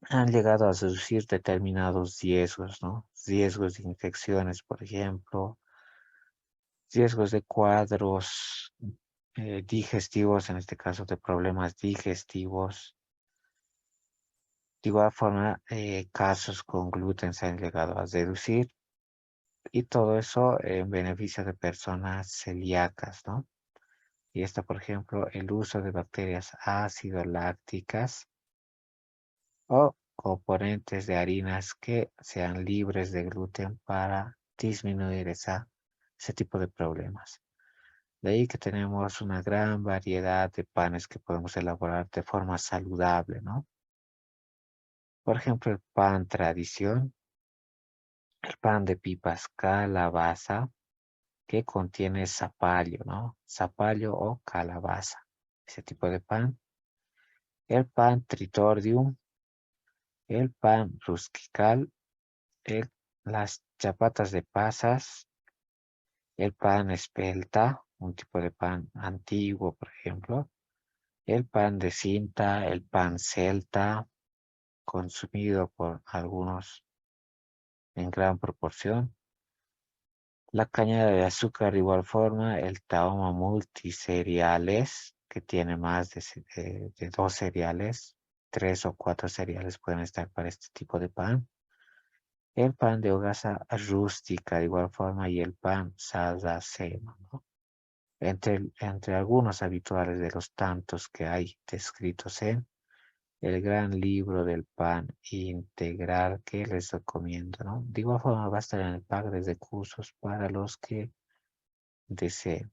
han llegado a reducir determinados riesgos, ¿no? Riesgos de infecciones, por ejemplo, riesgos de cuadros digestivos, en este caso de problemas digestivos. De igual forma, casos con gluten se han llegado a deducir y todo eso en beneficio de personas celíacas, ¿no? Y esto, por ejemplo, el uso de bacterias ácido lácticas o componentes de harinas que sean libres de gluten para disminuir ese tipo de problemas. De ahí que tenemos una gran variedad de panes que podemos elaborar de forma saludable, ¿no? Por ejemplo, el pan tradición, el pan de pipas calabaza, que contiene zapallo, ¿no? Zapallo o calabaza, ese tipo de pan. El pan tritordium, el pan rusquical, el- las chapatas de pasas, el pan espelta, un tipo de pan antiguo, por ejemplo, el pan de cinta, el pan celta, consumido por algunos en gran proporción. La caña de azúcar de igual forma, el Tahoma multicereales, que tiene más de dos cereales, tres o cuatro cereales pueden estar para este tipo de pan. El pan de hogaza rústica de igual forma y el pan sarraceno, ¿no? Entre algunos habituales de los tantos que hay descritos en el gran libro del pan integral que les recomiendo, ¿no? De igual forma va a estar en el pack de cursos para los que deseen.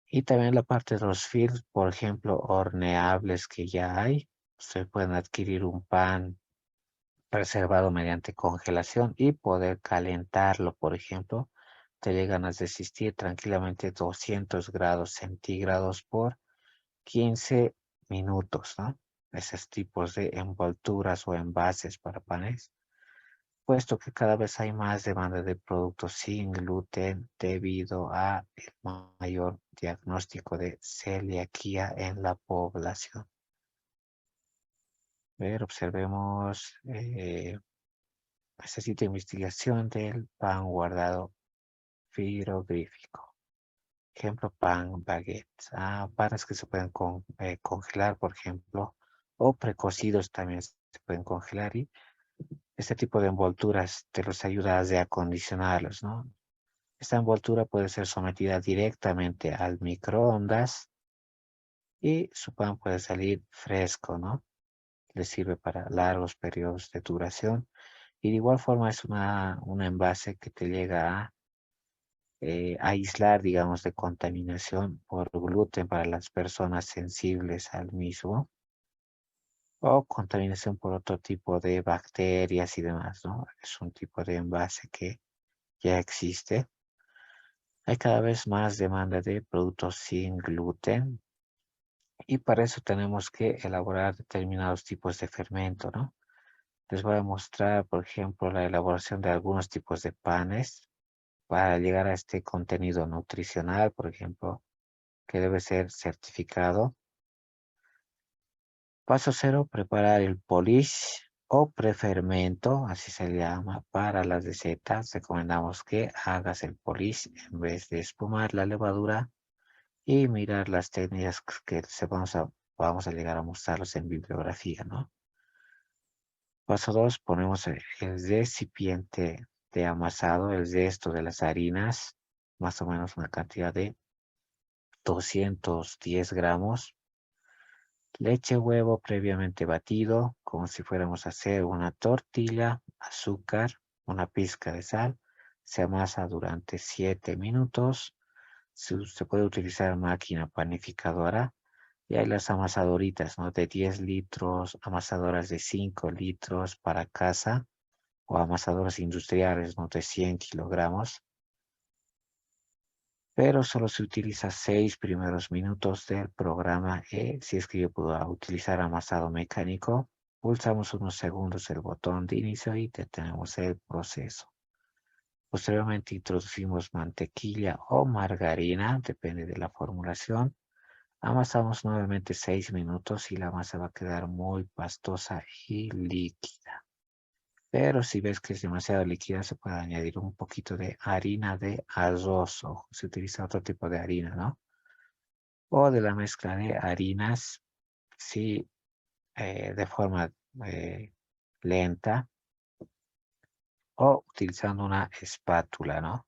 Y también la parte de los films, por ejemplo, horneables que ya hay. Se pueden adquirir un pan preservado mediante congelación y poder calentarlo, por ejemplo. Te llegan a resistir tranquilamente 200 grados centígrados por 15 minutos, ¿no? Esos tipos de envolturas o envases para panes, puesto que cada vez hay más demanda de productos sin gluten debido a el mayor diagnóstico de celiaquía en la población. A ver, observemos este sitio de investigación del pan guardado frigorífico. Ejemplo, pan baguette. Panes que se pueden congelar, por ejemplo, o precocidos también se pueden congelar y este tipo de envolturas te los ayuda a reacondicionarlos, ¿no? Esta envoltura puede ser sometida directamente al microondas y su pan puede salir fresco, ¿no? Le sirve para largos periodos de duración y de igual forma es un envase que te llega a aislar, digamos, de contaminación por gluten para las personas sensibles al mismo o contaminación por otro tipo de bacterias y demás, ¿no? Es un tipo de envase que ya existe. Hay cada vez más demanda de productos sin gluten y para eso tenemos que elaborar determinados tipos de fermento, ¿no? Les voy a mostrar, por ejemplo, la elaboración de algunos tipos de panes para llegar a este contenido nutricional, por ejemplo, que debe ser certificado. Paso cero, preparar el polish o prefermento, así se le llama para las recetas. Recomendamos que hagas el polish en vez de espumar la levadura y mirar las técnicas que vamos a llegar a mostrarlos en bibliografía, ¿no? Paso 2, ponemos el recipiente de amasado, el resto de las harinas, más o menos una cantidad de 210 gramos. Leche, huevo previamente batido, como si fuéramos a hacer una tortilla, azúcar, una pizca de sal. Se amasa durante 7 minutos. Se puede utilizar máquina panificadora. Y hay las amasadoritas, ¿no? De 10 litros, amasadoras de 5 litros para casa o amasadoras industriales, ¿no? De 100 kilogramos. Pero solo se utiliza 6 primeros minutos del programa y si es que yo puedo utilizar amasado mecánico, pulsamos unos segundos el botón de inicio y detenemos el proceso. Posteriormente introducimos mantequilla o margarina, depende de la formulación. Amasamos nuevamente 6 minutos y la masa va a quedar muy pastosa y líquida. Pero si ves que es demasiado líquida, se puede añadir un poquito de harina de arroz o se utiliza otro tipo de harina, ¿no? o de la mezcla de harinas, sí, de forma lenta o utilizando una espátula, ¿no?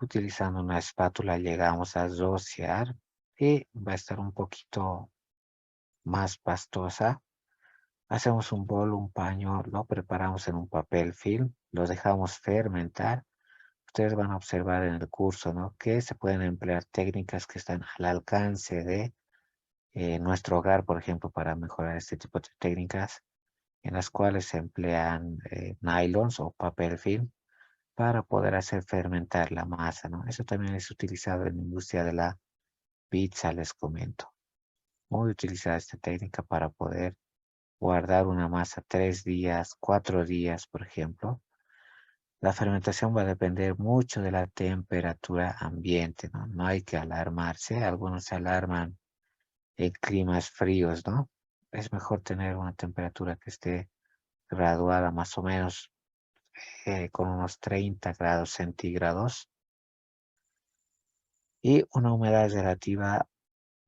Utilizando una espátula llegamos a rociar y va a estar un poquito más pastosa. Hacemos un bol, un paño, lo preparamos en un papel film, lo dejamos fermentar. Ustedes van a observar en el curso, ¿no? Que se pueden emplear técnicas que están al alcance de nuestro hogar, por ejemplo, para mejorar este tipo de técnicas en las cuales se emplean nylons o papel film para poder hacer fermentar la masa, ¿no? Eso también es utilizado en la industria de la pizza, les comento. Muy utilizada esta técnica para poder guardar una masa 3 días, 4 días, por ejemplo. La fermentación va a depender mucho de la temperatura ambiente, ¿no? No hay que alarmarse. Algunos se alarman en climas fríos, ¿no? Es mejor tener una temperatura que esté graduada más o menos con unos 30 grados centígrados y una humedad relativa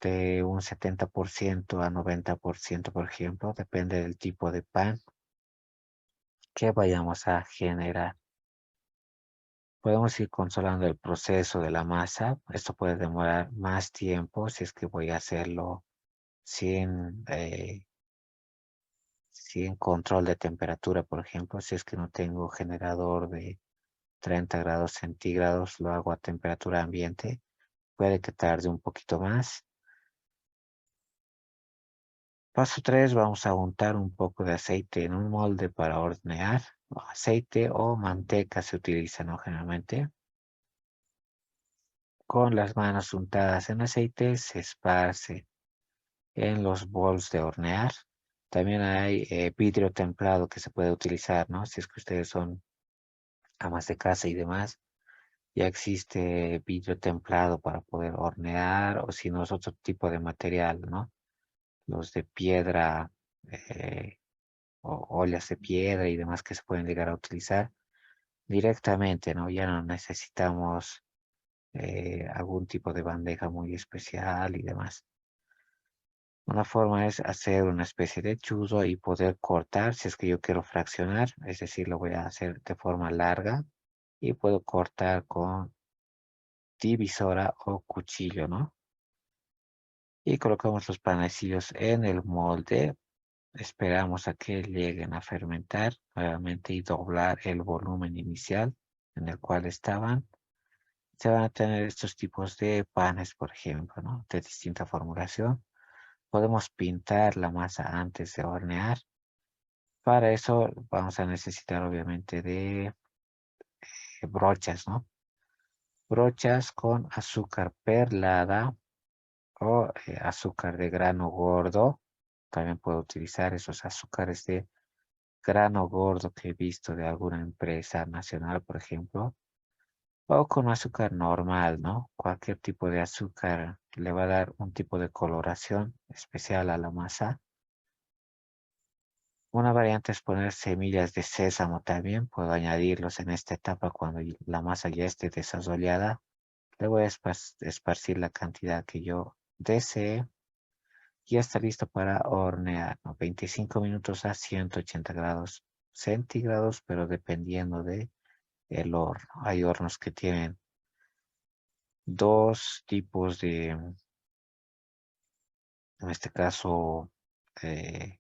de un 70% a 90%, por ejemplo, depende del tipo de pan que vayamos a generar. Podemos ir controlando el proceso de la masa. Esto puede demorar más tiempo si es que voy a hacerlo sin, sin control de temperatura, por ejemplo. Si es que no tengo generador de 30 grados centígrados, lo hago a temperatura ambiente. Puede que tarde un poquito más. Paso 3, vamos a untar un poco de aceite en un molde para hornear. Aceite o manteca se utiliza, ¿no? Generalmente. Con las manos untadas en aceite se esparce en los bols de hornear. También hay vidrio templado que se puede utilizar, ¿no? Si es que ustedes son amas de casa y demás, ya existe vidrio templado para poder hornear o si no es otro tipo de material, ¿no? Los de piedra o ollas de piedra y demás que se pueden llegar a utilizar directamente, ¿no? Ya no necesitamos algún tipo de bandeja muy especial y demás. Una forma es hacer una especie de chuzo y poder cortar si es que yo quiero fraccionar, es decir, lo voy a hacer de forma larga y puedo cortar con divisora o cuchillo, ¿no? Y colocamos los panecillos en el molde, esperamos a que lleguen a fermentar nuevamente y doblar el volumen inicial en el cual estaban. Se van a tener estos tipos de panes, por ejemplo, ¿no? De distinta formulación. Podemos pintar la masa antes de hornear. Para eso vamos a necesitar obviamente de brochas, ¿no? Brochas con azúcar perlada o azúcar de grano gordo. También puedo utilizar esos azúcares de grano gordo que he visto de alguna empresa nacional, por ejemplo. O con azúcar normal, ¿no? Cualquier tipo de azúcar le va a dar un tipo de coloración especial a la masa. Una variante es poner semillas de sésamo también. Puedo añadirlos en esta etapa cuando la masa ya esté desarrollada. Le voy a esparcir la cantidad que yo desee. Ya está listo para hornear, ¿no? 25 minutos a 180 grados centígrados, pero dependiendo de el horno. Hay hornos que tienen dos tipos de, en este caso, eh,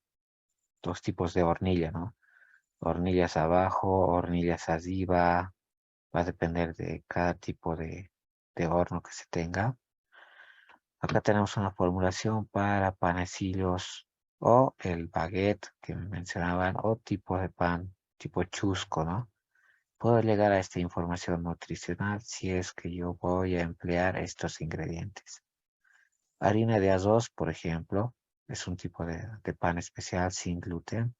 dos tipos de hornilla, ¿no? Hornillas abajo, hornillas arriba. Va a depender de cada tipo de horno que se tenga. Acá tenemos una formulación para panecillos o el baguette que me mencionaban o tipo de pan tipo chusco, ¿no? Puedo llegar a esta información nutricional si es que yo voy a emplear estos ingredientes. Harina de arroz, por ejemplo, es un tipo de pan especial sin gluten.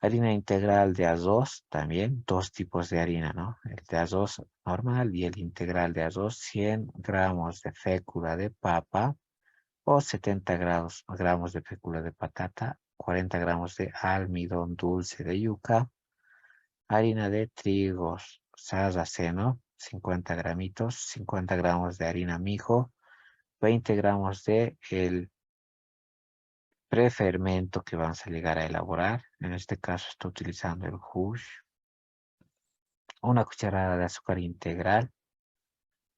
Harina integral de arroz, también dos tipos de harina, ¿no? El de arroz normal y el integral de arroz, 100 gramos de fécula de papa o 70 gramos de fécula de patata, 40 gramos de almidón dulce de yuca, harina de trigo sarraceno, 50 gramitos, 50 gramos de harina mijo, 20 gramos de el prefermento que vamos a llegar a elaborar. En este caso estoy utilizando el hush, una cucharada de azúcar integral,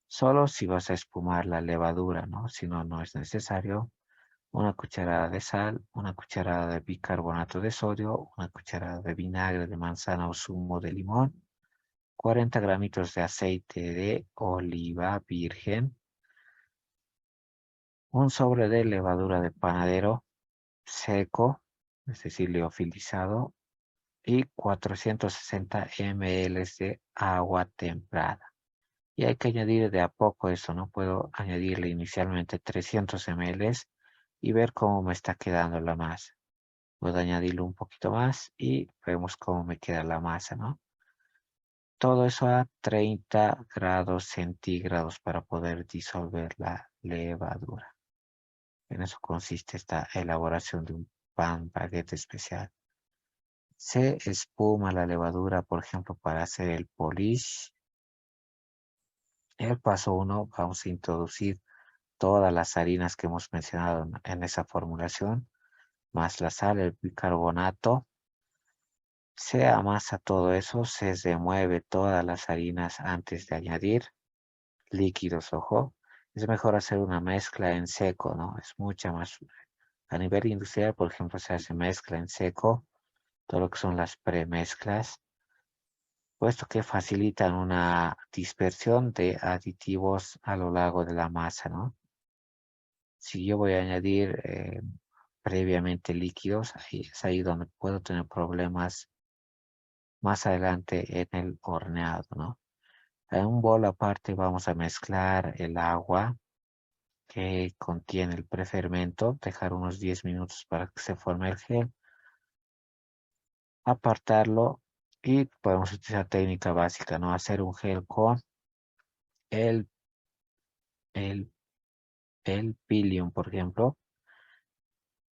solo si vas a espumar la levadura, ¿no? Si no, no es necesario. Una cucharada de sal, una cucharada de bicarbonato de sodio, una cucharada de vinagre de manzana o zumo de limón, 40 gramitos de aceite de oliva virgen, un sobre de levadura de panadero seco, es decir, liofilizado, y 460 ml de agua templada. Y hay que añadir de a poco eso, no puedo añadirle inicialmente 300 ml y ver cómo me está quedando la masa. Puedo añadirlo un poquito más y vemos cómo me queda la masa, ¿no? Todo eso a 30 grados centígrados para poder disolver la levadura. En eso consiste esta elaboración de un pan baguette especial. Se espuma la levadura, por ejemplo, para hacer el polish. El paso 1, vamos a introducir todas las harinas que hemos mencionado en esa formulación, más la sal, el bicarbonato. Se amasa todo eso, se remueve todas las harinas antes de añadir líquidos, ojo. Es mejor hacer una mezcla en seco, ¿no? Es mucha más. A nivel industrial, por ejemplo, se hace mezcla en seco, todo lo que son las premezclas, puesto que facilitan una dispersión de aditivos a lo largo de la masa, ¿no? Si yo voy a añadir previamente líquidos, ahí es ahí donde puedo tener problemas más adelante en el horneado, ¿no? En un bol aparte vamos a mezclar el agua que contiene el prefermento, dejar unos 10 minutos para que se forme el gel, apartarlo y podemos utilizar técnica básica, ¿no? Hacer un gel con el, el, el psyllium, por ejemplo.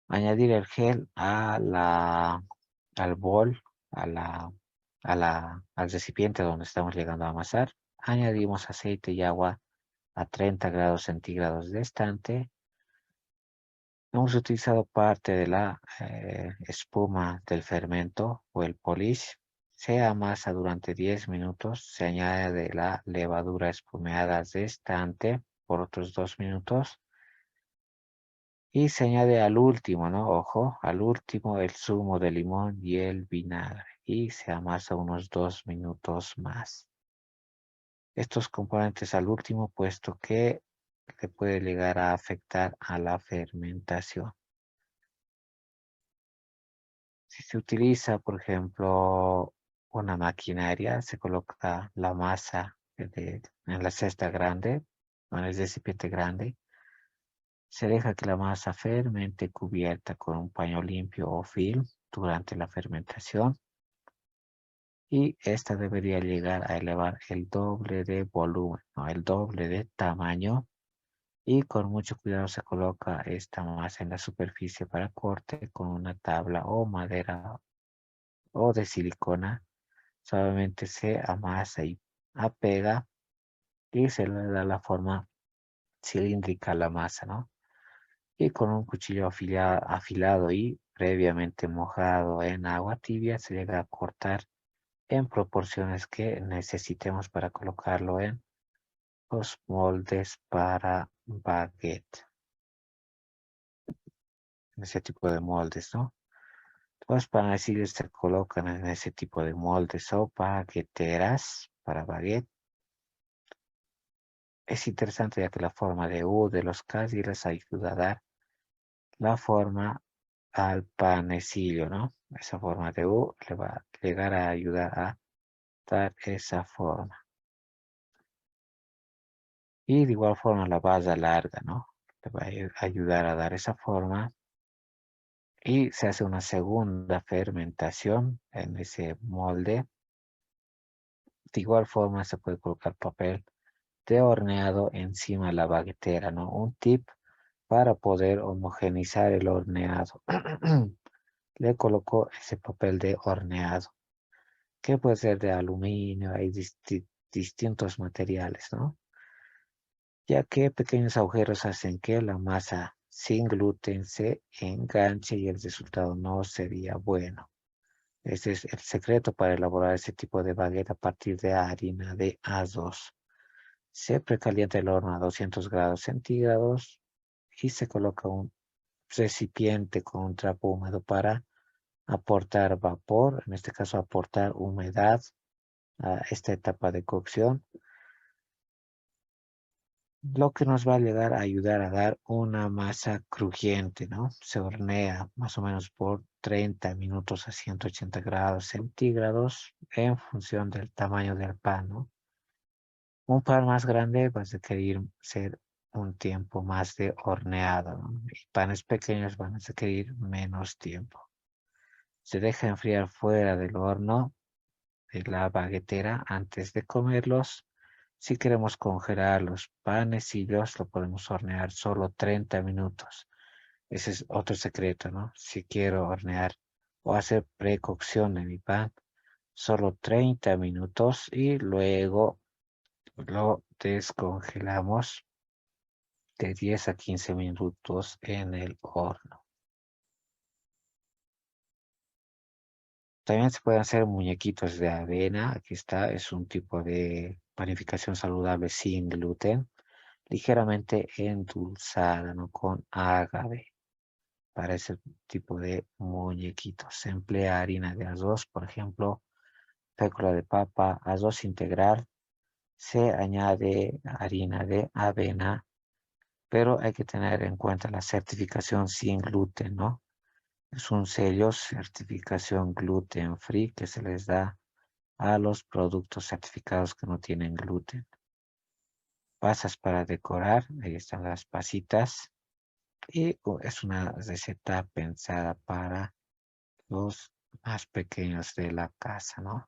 Añadir el gel al bol, a la, al recipiente donde estamos llegando a amasar. Añadimos aceite y agua a 30 grados centígrados de estante. Hemos utilizado parte de la espuma del fermento o el polish. Se amasa durante 10 minutos. Se añade la levadura espumeada restante por otros 2 minutos. Y se añade al último, ¿no? Ojo, al último el zumo de limón y el vinagre. Y se amasa unos 2 minutos más. Estos componentes al último, puesto que le puede llegar a afectar a la fermentación. Si se utiliza, por ejemplo, una maquinaria, se coloca la masa en la cesta grande, o en el recipiente grande. Se deja que la masa fermente cubierta con un paño limpio o film durante la fermentación. Y esta debería llegar a elevar el doble de volumen, ¿no? El doble de tamaño. Y con mucho cuidado se coloca esta masa en la superficie para corte con una tabla o madera o de silicona. Suavemente se amasa y apega y se le da la forma cilíndrica a la masa, ¿no? Y con un cuchillo afilado y previamente mojado en agua tibia se llega a cortar en proporciones que necesitemos para colocarlo en los moldes para baguette. En ese tipo de moldes, ¿no? Los panecillos se colocan en ese tipo de moldes o bagueteras para baguette. Es interesante ya que la forma de U de los casi les ayuda a dar la forma al panecillo, ¿no? Esa forma de U le va a llegar a ayudar a dar esa forma. Y de igual forma la base larga, ¿no? Le va a ayudar a dar esa forma. Y se hace una segunda fermentación en ese molde. De igual forma se puede colocar papel de horneado encima de la baguetera, ¿no? Un tip para poder homogenizar el horneado. Le coloco ese papel de horneado. que puede ser de aluminio, hay distintos materiales, ¿no? Ya que pequeños agujeros hacen que la masa sin gluten se enganche y el resultado no sería bueno. Ese es el secreto para elaborar ese tipo de baguette a partir de harina de A2. Se precalienta el horno a 200 grados centígrados y se coloca un recipiente con un trapo húmedo para aportar vapor, en este caso aportar humedad a esta etapa de cocción, lo que nos va a llegar a ayudar a dar una masa crujiente, ¿no? Se hornea más o menos por 30 minutos a 180 grados centígrados en función del tamaño del pan, ¿no? Un pan más grande va a requerir ser un tiempo más de horneado, ¿no? Y panes pequeños van a requerir menos tiempo. Se deja enfriar fuera del horno de la baguetera antes de comerlos. Si queremos congelar los panecillos, lo podemos hornear solo 30 minutos. Ese es otro secreto, ¿no? Si quiero hornear o hacer precocción de mi pan, solo 30 minutos y luego lo descongelamos de 10 a 15 minutos en el horno. También se pueden hacer muñequitos de avena. Aquí está, es un tipo de panificación saludable sin gluten, ligeramente endulzada, ¿no? Con agave. Para ese tipo de muñequitos se emplea harina de arroz, por ejemplo, fécula de papa, arroz integral. Se añade harina de avena, pero hay que tener en cuenta la certificación sin gluten, ¿no? Es un sello certificación gluten free que se les da a los productos certificados que no tienen gluten. Pasas para decorar, ahí están las pasitas. Y es una receta pensada para los más pequeños de la casa, ¿no?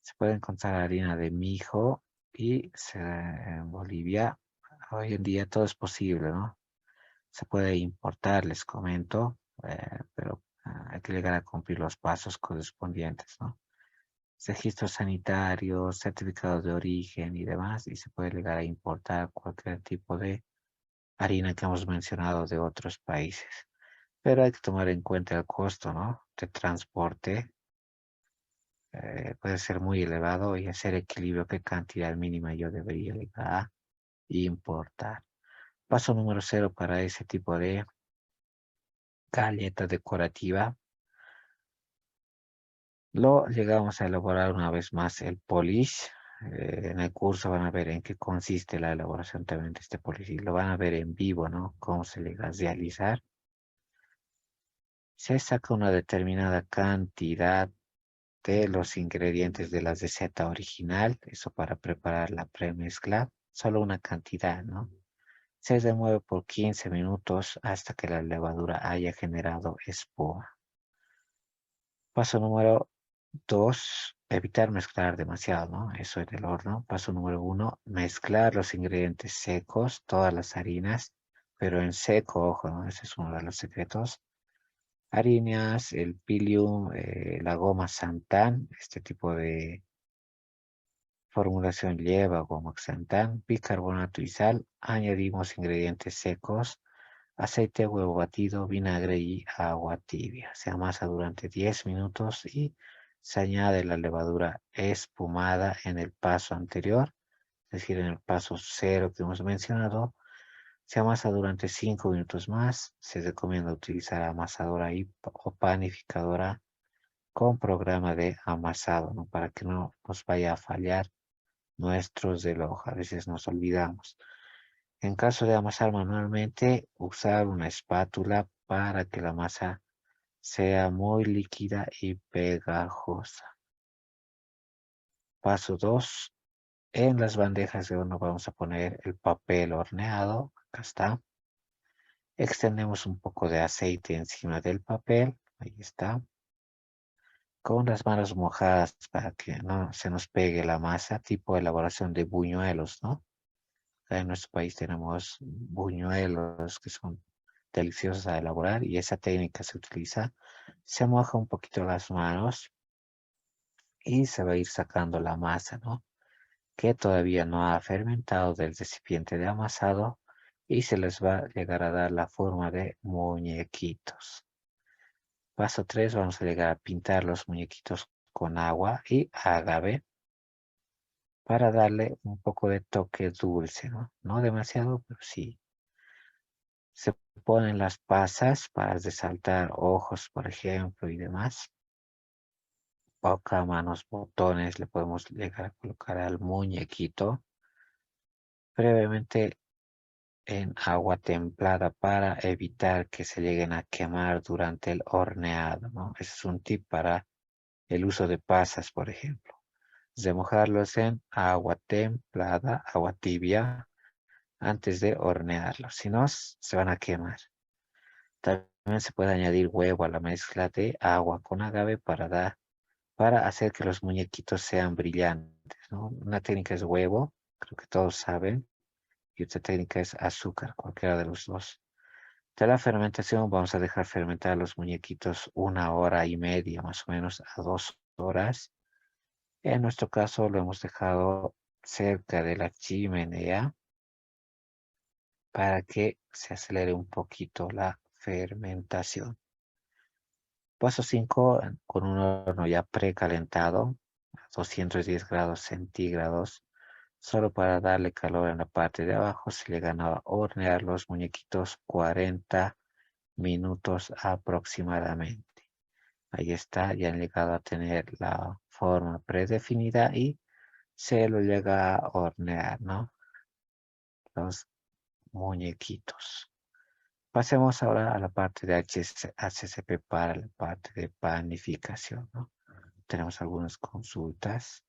Se puede encontrar harina de mijo y en Bolivia hoy en día todo es posible, ¿no? Se puede importar, les comento, pero hay que llegar a cumplir los pasos correspondientes, ¿no? Registros sanitarios, certificados de origen y demás, y se puede llegar a importar cualquier tipo de harina que hemos mencionado de otros países. Pero hay que tomar en cuenta el costo, ¿no? De transporte. Puede ser muy elevado y hacer equilibrio qué cantidad mínima yo debería llegar a importar. Paso número 0 para ese tipo de galleta decorativa. Lo llegamos a elaborar una vez más el polish. En el curso van a ver en qué consiste la elaboración también de este polish y lo van a ver en vivo, ¿no? Cómo se llega a realizar. Se saca una determinada cantidad de los ingredientes de la receta original, eso para preparar la premezcla, solo una cantidad, ¿no? Se remueve por 15 minutos hasta que la levadura haya generado espuma. Paso número 2, evitar mezclar demasiado, ¿no? Eso en el horno. Paso número 1, mezclar los ingredientes secos, todas las harinas, pero en seco, ojo, ¿no? Ese es uno de los secretos. Harinas, el psyllium, la goma santán, este tipo de formulación lleva goma xantán, bicarbonato y sal. Añadimos ingredientes secos, aceite, huevo batido, vinagre y agua tibia. Se amasa durante 10 minutos y se añade la levadura espumada en el paso anterior, es decir, en el paso 0 que hemos mencionado. Se amasa durante 5 minutos más. Se recomienda utilizar amasadora o panificadora con programa de amasado, ¿no? Para que no nos vaya a fallar nuestros reloj. A veces nos olvidamos. En caso de amasar manualmente, usar una espátula para que la masa sea muy líquida y pegajosa. Paso 2. En las bandejas de horno vamos a poner el papel horneado. Acá está. Extendemos un poco de aceite encima del papel. Ahí está. Con las manos mojadas para que no se nos pegue la masa, tipo elaboración de buñuelos, ¿no? Acá en nuestro país tenemos buñuelos que son deliciosos a elaborar y esa técnica se utiliza. Se moja un poquito las manos y se va a ir sacando la masa, ¿no? Que todavía no ha fermentado del recipiente de amasado y se les va a llegar a dar la forma de muñequitos. Paso 3, vamos a llegar a pintar los muñequitos con agua y agave para darle un poco de toque dulce, ¿no? No demasiado, pero sí. Se ponen las pasas para resaltar ojos, por ejemplo, y demás. Boca, manos, botones, le podemos llegar a colocar al muñequito brevemente en agua templada para evitar que se lleguen a quemar durante el horneado, ¿no? Ese es un tip para el uso de pasas, por ejemplo. Remojarlos en agua templada, agua tibia, antes de hornearlos, si no, se van a quemar. También se puede añadir huevo a la mezcla de agua con agave para hacer que los muñequitos sean brillantes, ¿no? Una técnica es huevo, creo que todos saben, y otra técnica es azúcar, cualquiera de los dos. De la fermentación vamos a dejar fermentar los muñequitos 1 hora y media, más o menos a 2 horas. En nuestro caso lo hemos dejado cerca de la chimenea para que se acelere un poquito la fermentación. Paso 5, con un horno ya precalentado a 210 grados centígrados, solo para darle calor en la parte de abajo, se le gana a hornear los muñequitos 40 minutos aproximadamente. Ahí está, ya han llegado a tener la forma predefinida y se lo llega a hornear, ¿no? Los muñequitos. Pasemos ahora a la parte de HCP para la parte de panificación, ¿no? Tenemos algunas consultas.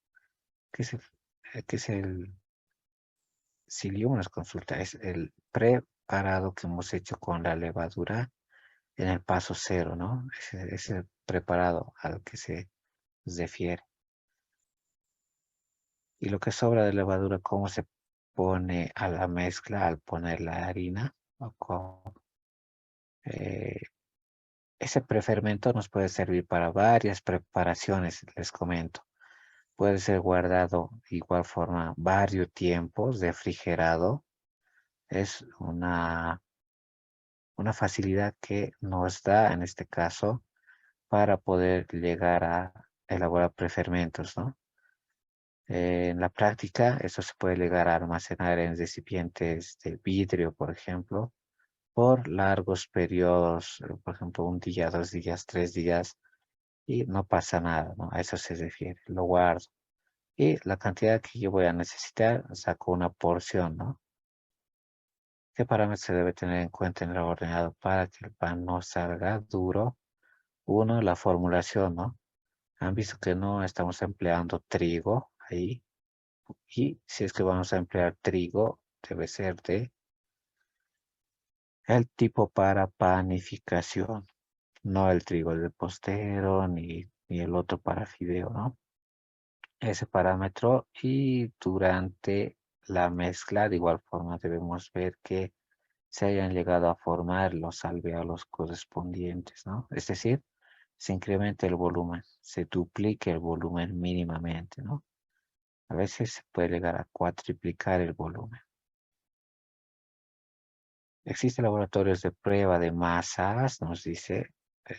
¿Qué es el psyllium? Unas consultas. Es el preparado que hemos hecho con la levadura en el paso 0, ¿no? Ese preparado al que se refiere. Y lo que sobra de levadura, ¿cómo se pone a la mezcla al poner la harina? Eh, Ese prefermento nos puede servir para varias preparaciones, les comento. Puede ser guardado de igual forma varios tiempos, refrigerado. Es una facilidad que nos da en este caso para poder llegar a elaborar prefermentos, ¿no? En la práctica, eso se puede llegar a almacenar en recipientes de vidrio, por ejemplo, por largos periodos, por ejemplo, 1 día, 2 días, 3 días, y no pasa nada, ¿no? A eso se refiere, lo guardo. Y la cantidad que yo voy a necesitar, saco una porción, ¿no? ¿Qué parámetros se debe tener en cuenta en el horneado para que el pan no salga duro? Uno, la formulación, ¿no? Han visto que no estamos empleando trigo ahí. Y si es que vamos a emplear trigo, debe ser de el tipo para panificación, no el trigo de postero ni el otro para fideo, ¿no? Ese parámetro y durante la mezcla de igual forma debemos ver que se hayan llegado a formar los alvéolos correspondientes, ¿no? Es decir, se incremente el volumen, se duplique el volumen mínimamente, ¿no? A veces se puede llegar a cuatriplicar el volumen. Existen laboratorios de prueba de masas, nos dice, eh,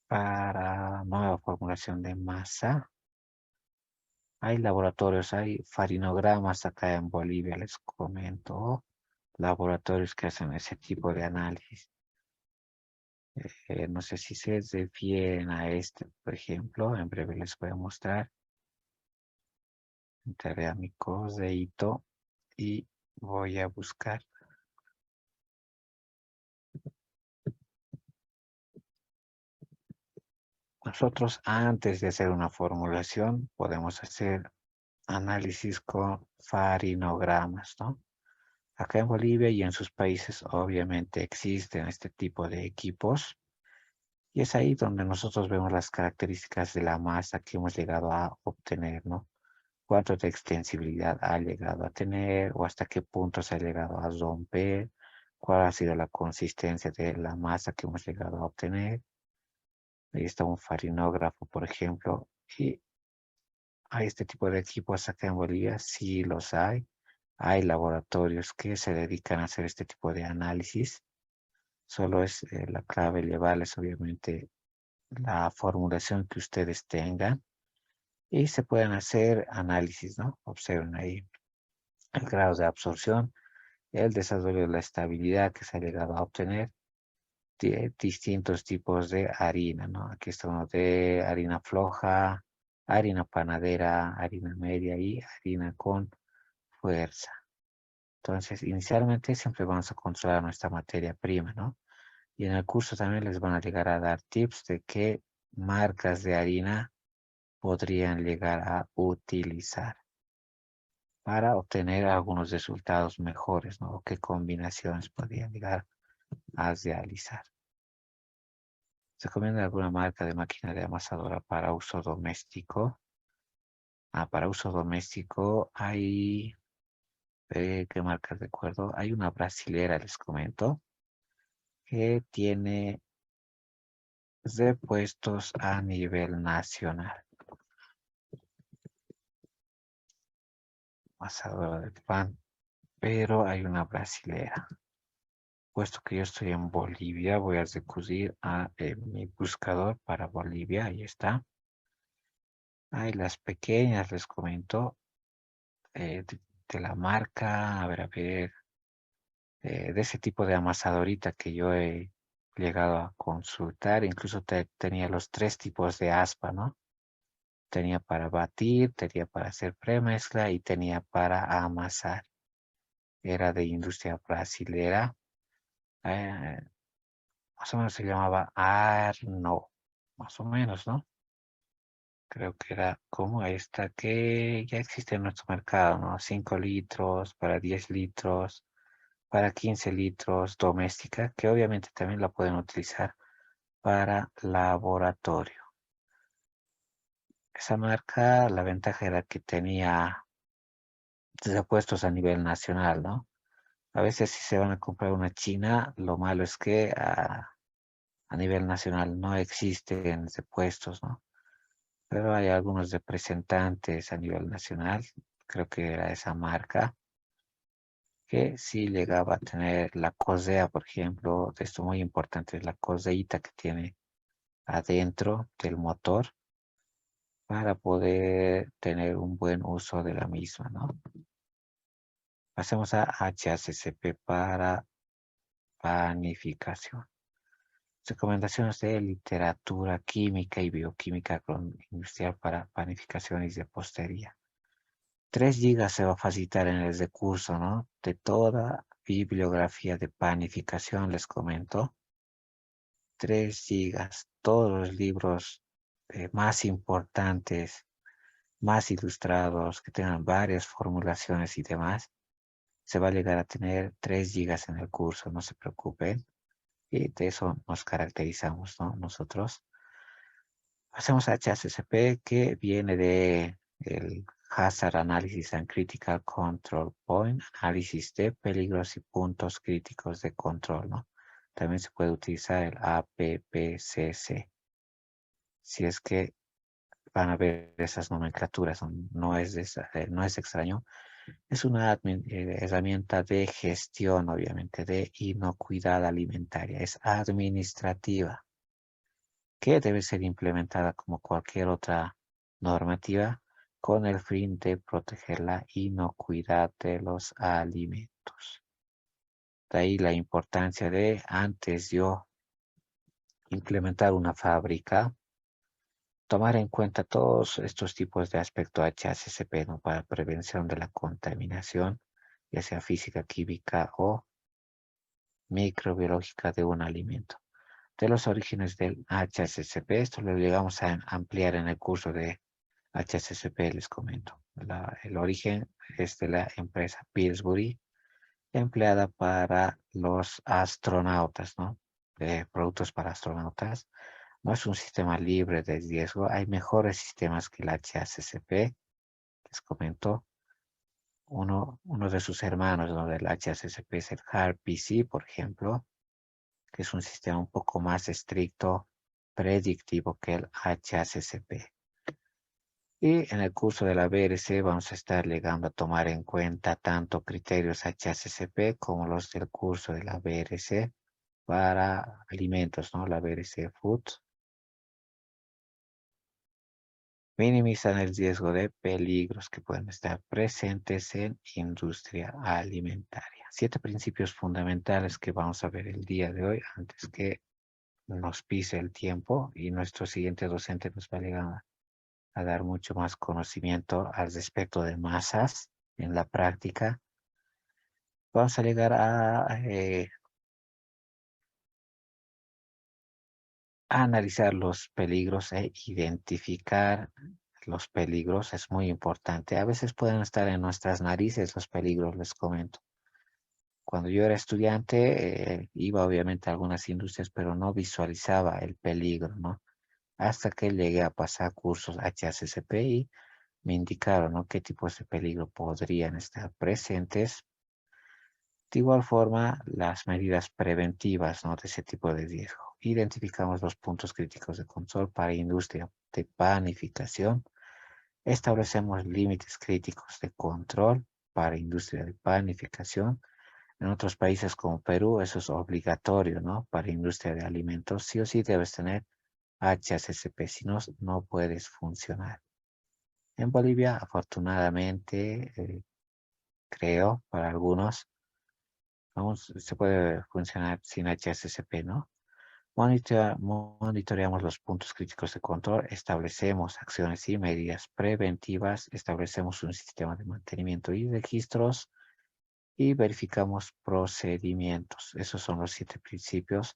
para nueva formulación de masa. Hay laboratorios, hay farinogramas acá en Bolivia, les comento, laboratorios que hacen ese tipo de análisis. No sé si se refieren a este, por ejemplo, en breve les voy a mostrar. Entraré a mi correíto y voy a buscar. Nosotros antes de hacer una formulación podemos hacer análisis con farinogramas, ¿no? Acá en Bolivia y en sus países obviamente existen este tipo de equipos y es ahí donde nosotros vemos las características de la masa que hemos llegado a obtener, ¿no? Cuánto de extensibilidad ha llegado a tener o hasta qué punto se ha llegado a romper, cuál ha sido la consistencia de la masa que hemos llegado a obtener. Ahí está un farinógrafo, por ejemplo, y hay este tipo de equipos acá en Bolivia, sí los hay. Hay laboratorios que se dedican a hacer este tipo de análisis. Solo es la clave llevarles, obviamente, la formulación que ustedes tengan y se pueden hacer análisis, ¿no? Observen ahí el grado de absorción, el desarrollo de la estabilidad que se ha llegado a obtener, distintos tipos de harina, ¿no? Aquí está uno de harina floja, harina panadera, harina media y harina con fuerza. Entonces, inicialmente siempre vamos a controlar nuestra materia prima, ¿no? Y en el curso también les van a llegar a dar tips de qué marcas de harina podrían llegar a utilizar para obtener algunos resultados mejores, ¿no? O qué combinaciones podrían llegar a realizar. ¿Se recomienda alguna marca de máquina de amasadora para uso doméstico? Para uso doméstico hay, ¿qué marca recuerdo? Hay una brasilera, les comento, que tiene repuestos a nivel nacional. Amasadora de pan, pero hay una brasilera. Puesto que yo estoy en Bolivia, voy a recurrir a mi buscador para Bolivia. Ahí está. Hay las pequeñas, les comento, de la marca, a ver, de ese tipo de amasadorita que yo he llegado a consultar. Incluso tenía los tres tipos de aspa, ¿no? Tenía para batir, tenía para hacer premezcla y tenía para amasar. Era de industria brasilera. Eh, Más o menos se llamaba Arno. Más o menos, ¿no? Creo que era como esta que ya existe en nuestro mercado, ¿no? 5 litros, para 10 litros, para 15 litros, doméstica, que obviamente también la pueden utilizar para laboratorio. Esa marca, la ventaja era que tenía repuestos a nivel nacional, ¿no? A veces si se van a comprar una china, lo malo es que a nivel nacional no existen repuestos, ¿no? Pero hay algunos representantes a nivel nacional, creo que era esa marca, que sí llegaba a tener la cosea, por ejemplo, de esto muy importante, la coseíta que tiene adentro del motor para poder tener un buen uso de la misma, ¿no? Pasemos a HACCP para panificación. Recomendaciones de literatura química y bioquímica industrial para panificación y repostería. 3 gigas se va a facilitar en el recurso, ¿no? De toda bibliografía de panificación, les comento. 3 gigas, todos los libros más importantes, más ilustrados, que tengan varias formulaciones y demás, se va a llegar a tener 3 gigas en el curso, no se preocupen. Y de eso nos caracterizamos, ¿no? Nosotros. Hacemos HACCP que viene de el Hazard Analysis and Critical Control Point, análisis de peligros y puntos críticos de control, ¿no? También se puede utilizar el APPCC. Si es que van a ver esas nomenclaturas, no es extraño. Es una herramienta de gestión, obviamente, de inocuidad alimentaria. Es administrativa, que debe ser implementada como cualquier otra normativa con el fin de proteger la inocuidad de los alimentos. De ahí la importancia de, antes yo implementar una fábrica, tomar en cuenta todos estos tipos de aspectos HACCP, ¿no? Para prevención de la contaminación, ya sea física, química o microbiológica de un alimento. De los orígenes del HACCP, esto lo llegamos a ampliar en el curso de HACCP, les comento. El origen es de la empresa Pillsbury, empleada para los astronautas, ¿no? De productos para astronautas. No es un sistema libre de riesgo. Hay mejores sistemas que el HACCP, les comento. uno de sus hermanos, ¿no? Del HACCP es el HARPC, por ejemplo, que es un sistema un poco más estricto, predictivo que el HACCP. Y en el curso de la BRC vamos a estar llegando a tomar en cuenta tanto criterios HACCP como los del curso de la BRC para alimentos, ¿no? La BRC Food. Minimizan el riesgo de peligros que pueden estar presentes en industria alimentaria. 7 principios fundamentales que vamos a ver el día de hoy antes que nos pise el tiempo y nuestro siguiente docente nos va a llegar a dar mucho más conocimiento al respecto de masas en la práctica. Vamos a llegar a analizar los peligros e identificar los peligros. Es muy importante. A veces pueden estar en nuestras narices los peligros, les comento. Cuando yo era estudiante, iba obviamente a algunas industrias, pero no visualizaba el peligro, ¿no? Hasta que llegué a pasar cursos HACCP y me indicaron, ¿no? Qué tipos de peligro podrían estar presentes. De igual forma, las medidas preventivas, ¿no? De ese tipo de riesgo. Identificamos los puntos críticos de control para industria de panificación. Establecemos límites críticos de control para industria de panificación. En otros países como Perú, eso es obligatorio, ¿no? Para industria de alimentos, sí o sí debes tener HACCP, si no, no puedes funcionar. En Bolivia, afortunadamente, creo, para algunos, aún se puede funcionar sin HACCP, ¿no? Monitoreamos los puntos críticos de control, establecemos acciones y medidas preventivas, establecemos un sistema de mantenimiento y registros y verificamos procedimientos. Esos son los 7 principios.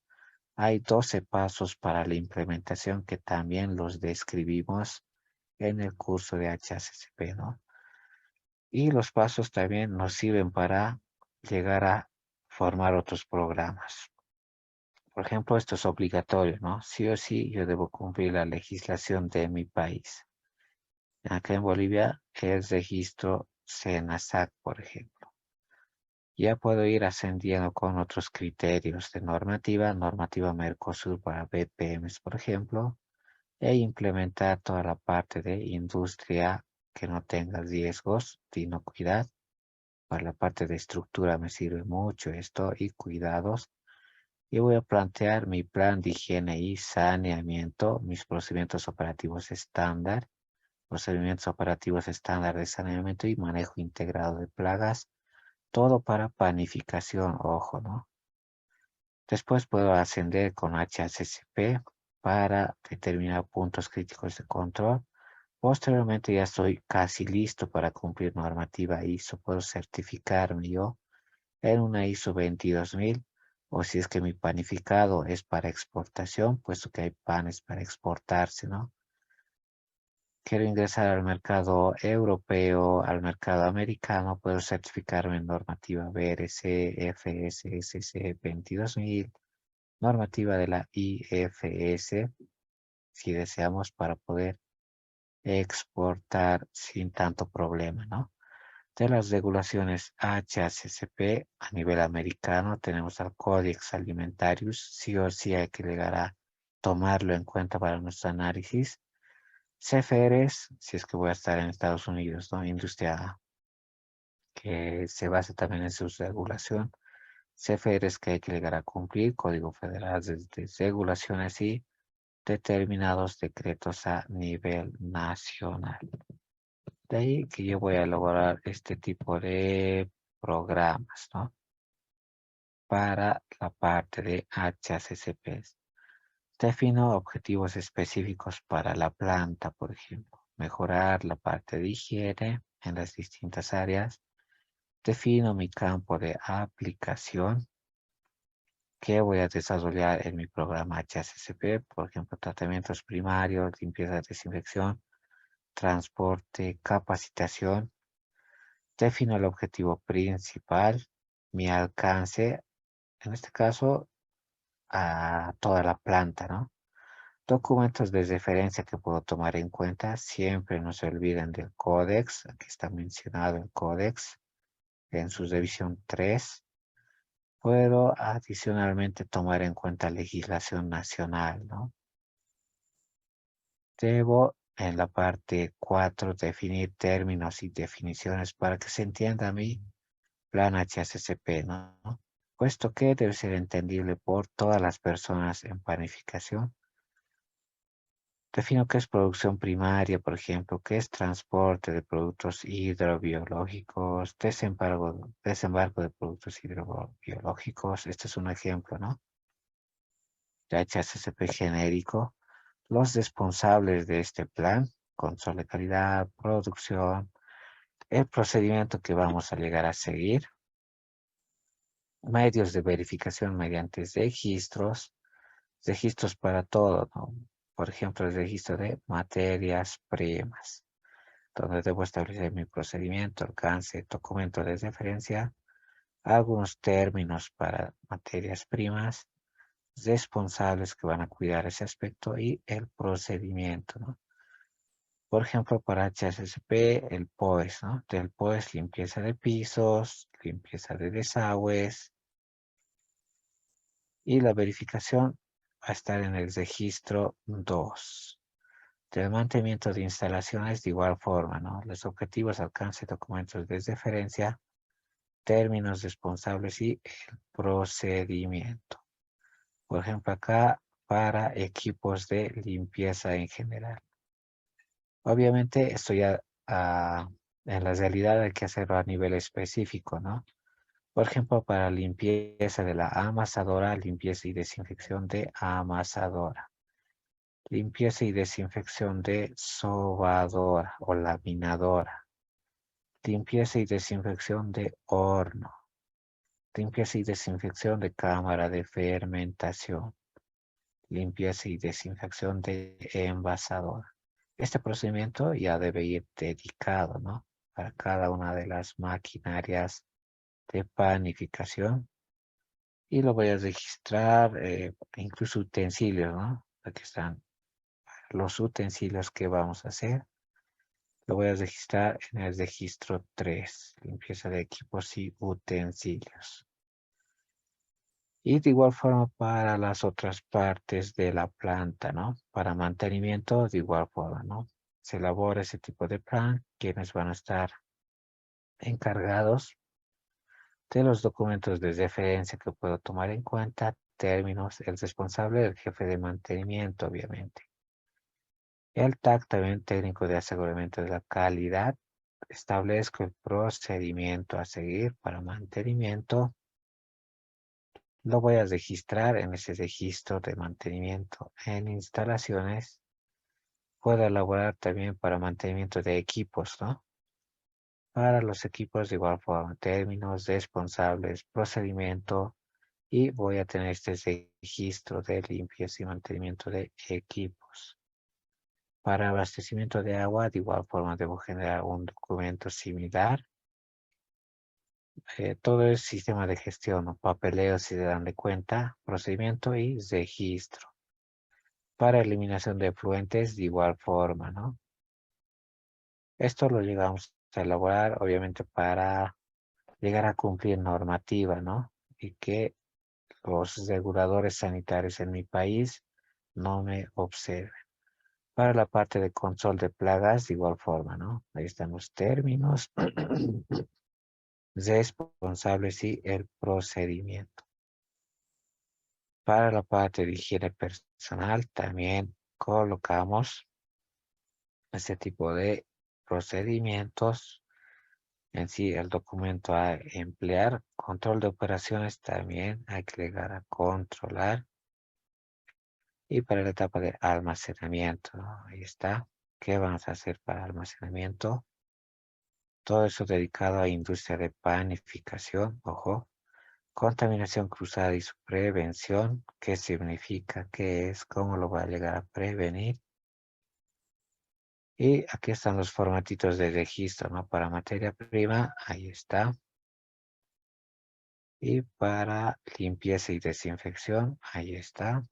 Hay 12 pasos para la implementación que también los describimos en el curso de HACCP, ¿no? Y los pasos también nos sirven para llegar a formar otros programas. Por ejemplo, esto es obligatorio, ¿no? Sí o sí, yo debo cumplir la legislación de mi país. Acá en Bolivia, el registro SENASAC, por ejemplo. Ya puedo ir ascendiendo con otros criterios de normativa Mercosur para BPMs, por ejemplo, e implementar toda la parte de industria que no tenga riesgos de inocuidad. Para la parte de estructura me sirve mucho esto y cuidados. Y voy a plantear mi plan de higiene y saneamiento, mis procedimientos operativos estándar de saneamiento y manejo integrado de plagas, todo para panificación, ojo, ¿no? Después puedo ascender con HACCP para determinar puntos críticos de control. Posteriormente ya estoy casi listo para cumplir normativa ISO. Puedo certificarme yo en una ISO 22000 o si es que mi panificado es para exportación, puesto que hay panes para exportarse, ¿no? Quiero ingresar al mercado europeo, al mercado americano, puedo certificarme en normativa BRC, FSSC 22000, normativa de la IFS, si deseamos, para poder exportar sin tanto problema, ¿no? De las regulaciones HACCP a nivel americano, tenemos al Codex Alimentarius, sí o sí hay que llegar a tomarlo en cuenta para nuestro análisis. CFRs, si es que voy a estar en Estados Unidos, ¿no? Industria que se basa también en su regulación. CFRs que hay que llegar a cumplir, Código Federal de Regulaciones y determinados decretos a nivel nacional. De ahí que yo voy a elaborar este tipo de programas, ¿no? Para la parte de HACCPs. Defino objetivos específicos para la planta, por ejemplo. Mejorar la parte de higiene en las distintas áreas. Defino mi campo de aplicación que voy a desarrollar en mi programa HACCP, por ejemplo, tratamientos primarios, limpieza, desinfección, transporte, capacitación. Defino el objetivo principal, mi alcance, en este caso, a toda la planta, ¿no? Documentos de referencia que puedo tomar en cuenta. Siempre no se olviden del códex. Aquí está mencionado el códex en su revisión 3. Puedo adicionalmente tomar en cuenta legislación nacional, ¿no? Debo en la parte 4 definir términos y definiciones para que se entienda mi plan HACCP, ¿no? Puesto que debe ser entendible por todas las personas en planificación. Defino qué es producción primaria, por ejemplo, qué es transporte de productos hidrobiológicos, desembarco de productos hidrobiológicos. Este es un ejemplo, ¿no? De HACCP genérico. Los responsables de este plan, control de calidad, producción, el procedimiento que vamos a llegar a seguir, medios de verificación mediante registros para todo, ¿no? Por ejemplo, el registro de materias primas, donde debo establecer mi procedimiento, alcance, documento de referencia, algunos términos para materias primas, responsables que van a cuidar ese aspecto y el procedimiento, ¿no? Por ejemplo, para HACCP, el POES, ¿no? Del POES, limpieza de pisos, limpieza de desagües, y la verificación va a estar en el registro 2. Del mantenimiento de instalaciones de igual forma, ¿no? Los objetivos, alcance, documentos de referencia, términos responsables y el procedimiento. Por ejemplo, acá para equipos de limpieza en general. Obviamente esto ya en la realidad hay que hacerlo a nivel específico, ¿no? Por ejemplo, para limpieza de la amasadora, limpieza y desinfección de amasadora. Limpieza y desinfección de sobadora o laminadora. Limpieza y desinfección de horno. Limpieza y desinfección de cámara de fermentación. Limpieza y desinfección de envasadora. Este procedimiento ya debe ir dedicado, ¿no? Para cada una de las maquinarias de panificación. Y lo voy a registrar, incluso utensilios, ¿no? Aquí están los utensilios que vamos a hacer. Lo voy a registrar en el registro 3, limpieza de equipos y utensilios. Y de igual forma para las otras partes de la planta, ¿no? Para mantenimiento, de igual forma, ¿no? Se elabora ese tipo de plan, quienes van a estar encargados de los documentos de referencia que puedo tomar en cuenta, términos, el responsable del jefe de mantenimiento, obviamente. El TAC, también técnico de aseguramiento de la calidad. Establezco el procedimiento a seguir para mantenimiento. Lo voy a registrar en ese registro de mantenimiento en instalaciones. Puedo elaborar también para mantenimiento de equipos, ¿no? Para los equipos de igual forma, términos, responsables, procedimiento, y voy a tener este registro de limpieza y mantenimiento de equipos. Para abastecimiento de agua, de igual forma debo generar un documento similar. Todo es sistema de gestión o papeleo, si se dan de cuenta, procedimiento y registro. Para eliminación de efluentes, de igual forma, ¿no? Esto lo llegamos a elaborar, obviamente, para llegar a cumplir normativa, ¿no? Y que los reguladores sanitarios en mi país no me observen. Para la parte de control de plagas, de igual forma, ¿no? Ahí están los términos responsables y el procedimiento. Para la parte de higiene personal, también colocamos este tipo de procedimientos. En sí, el documento a emplear, control de operaciones, también hay que llegar a controlar. Y para la etapa de almacenamiento, ¿no? Ahí está. ¿Qué vamos a hacer para almacenamiento? Todo eso dedicado a industria de panificación, ojo. Contaminación cruzada y su prevención. ¿Qué significa? ¿Qué es? ¿Cómo lo va a llegar a prevenir? Y aquí están los formatitos de registro, ¿no? Para materia prima, ahí está. Y para limpieza y desinfección, ahí está.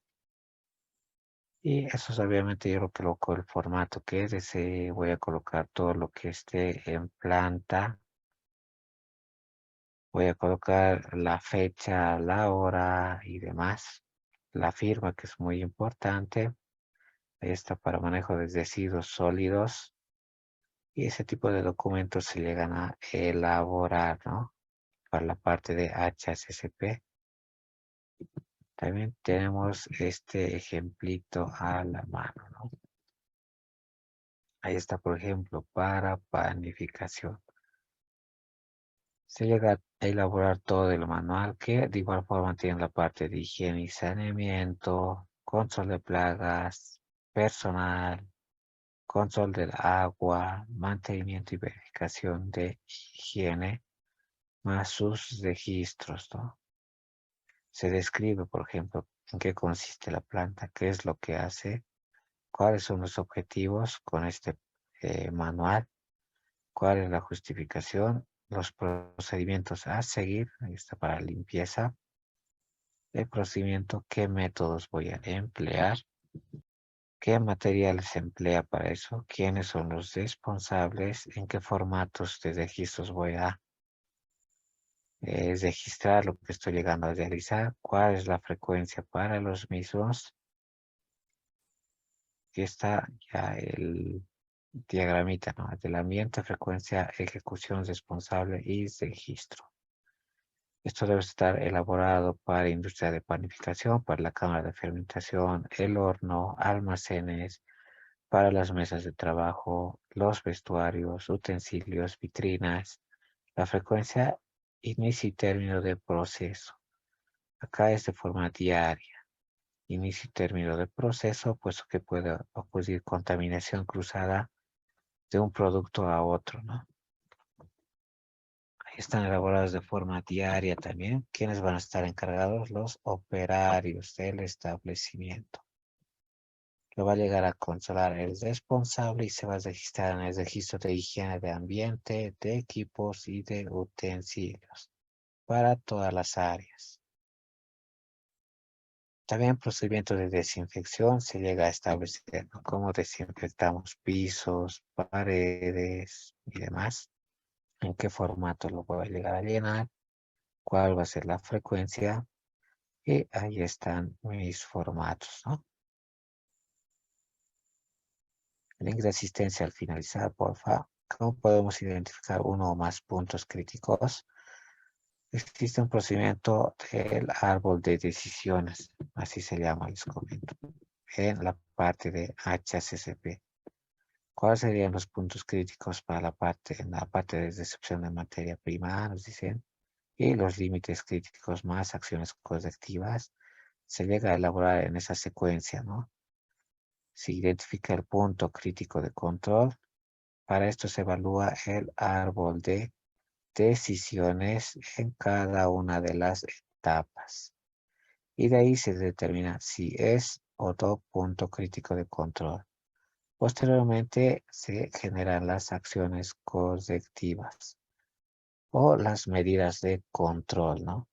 Y eso es obviamente yo lo coloco el formato que desee. Voy a colocar todo lo que esté en planta. Voy a colocar la fecha, la hora y demás. La firma, que es muy importante. Ahí está para manejo de residuos sólidos. Y ese tipo de documentos se llegan a elaborar, ¿no? Para la parte de HACCP. También tenemos este ejemplito a la mano, ¿no? Ahí está, por ejemplo, para panificación. Se llega a elaborar todo el manual que de igual forma tiene la parte de higiene y saneamiento, control de plagas, personal, control del agua, mantenimiento y verificación de higiene, más sus registros, ¿no? Se describe, por ejemplo, en qué consiste la planta, qué es lo que hace, cuáles son los objetivos con este manual, cuál es la justificación, los procedimientos a seguir, ahí está para limpieza, el procedimiento, qué métodos voy a emplear, qué materiales se emplea para eso, quiénes son los responsables, en qué formatos de registros voy a registrar lo que estoy llegando a realizar, cuál es la frecuencia para los mismos. Aquí está ya el diagramita, ¿no? Del ambiente, frecuencia, ejecución responsable y registro. Esto debe estar elaborado para industria de panificación, para la cámara de fermentación, el horno, almacenes, para las mesas de trabajo, los vestuarios, utensilios, vitrinas, la frecuencia, inicio y término de proceso. Acá es de forma diaria. Inicio y término de proceso, puesto que puede ocurrir contaminación cruzada de un producto a otro, ¿no? Ahí están elaborados de forma diaria también. ¿Quiénes van a estar encargados? Los operarios del establecimiento. Lo va a llegar a controlar el responsable y se va a registrar en el registro de higiene de ambiente, de equipos y de utensilios para todas las áreas. También procedimientos de desinfección se llega a establecer, ¿no? Cómo desinfectamos pisos, paredes y demás. En qué formato lo voy a llegar a llenar, cuál va a ser la frecuencia. Y ahí están mis formatos, ¿no? Link de asistencia al finalizar, porfa. ¿Cómo podemos identificar uno o más puntos críticos? Existe un procedimiento del árbol de decisiones, así se llama, les comento, en la parte de HACCP. ¿Cuáles serían los puntos críticos para en la parte de recepción de materia prima? Nos dicen. Y los límites críticos más acciones correctivas se llega a elaborar en esa secuencia, ¿no? Se identifica el punto crítico de control. Para esto se evalúa el árbol de decisiones en cada una de las etapas. Y de ahí se determina si es o no punto crítico de control. Posteriormente se generan las acciones correctivas o las medidas de control, ¿no?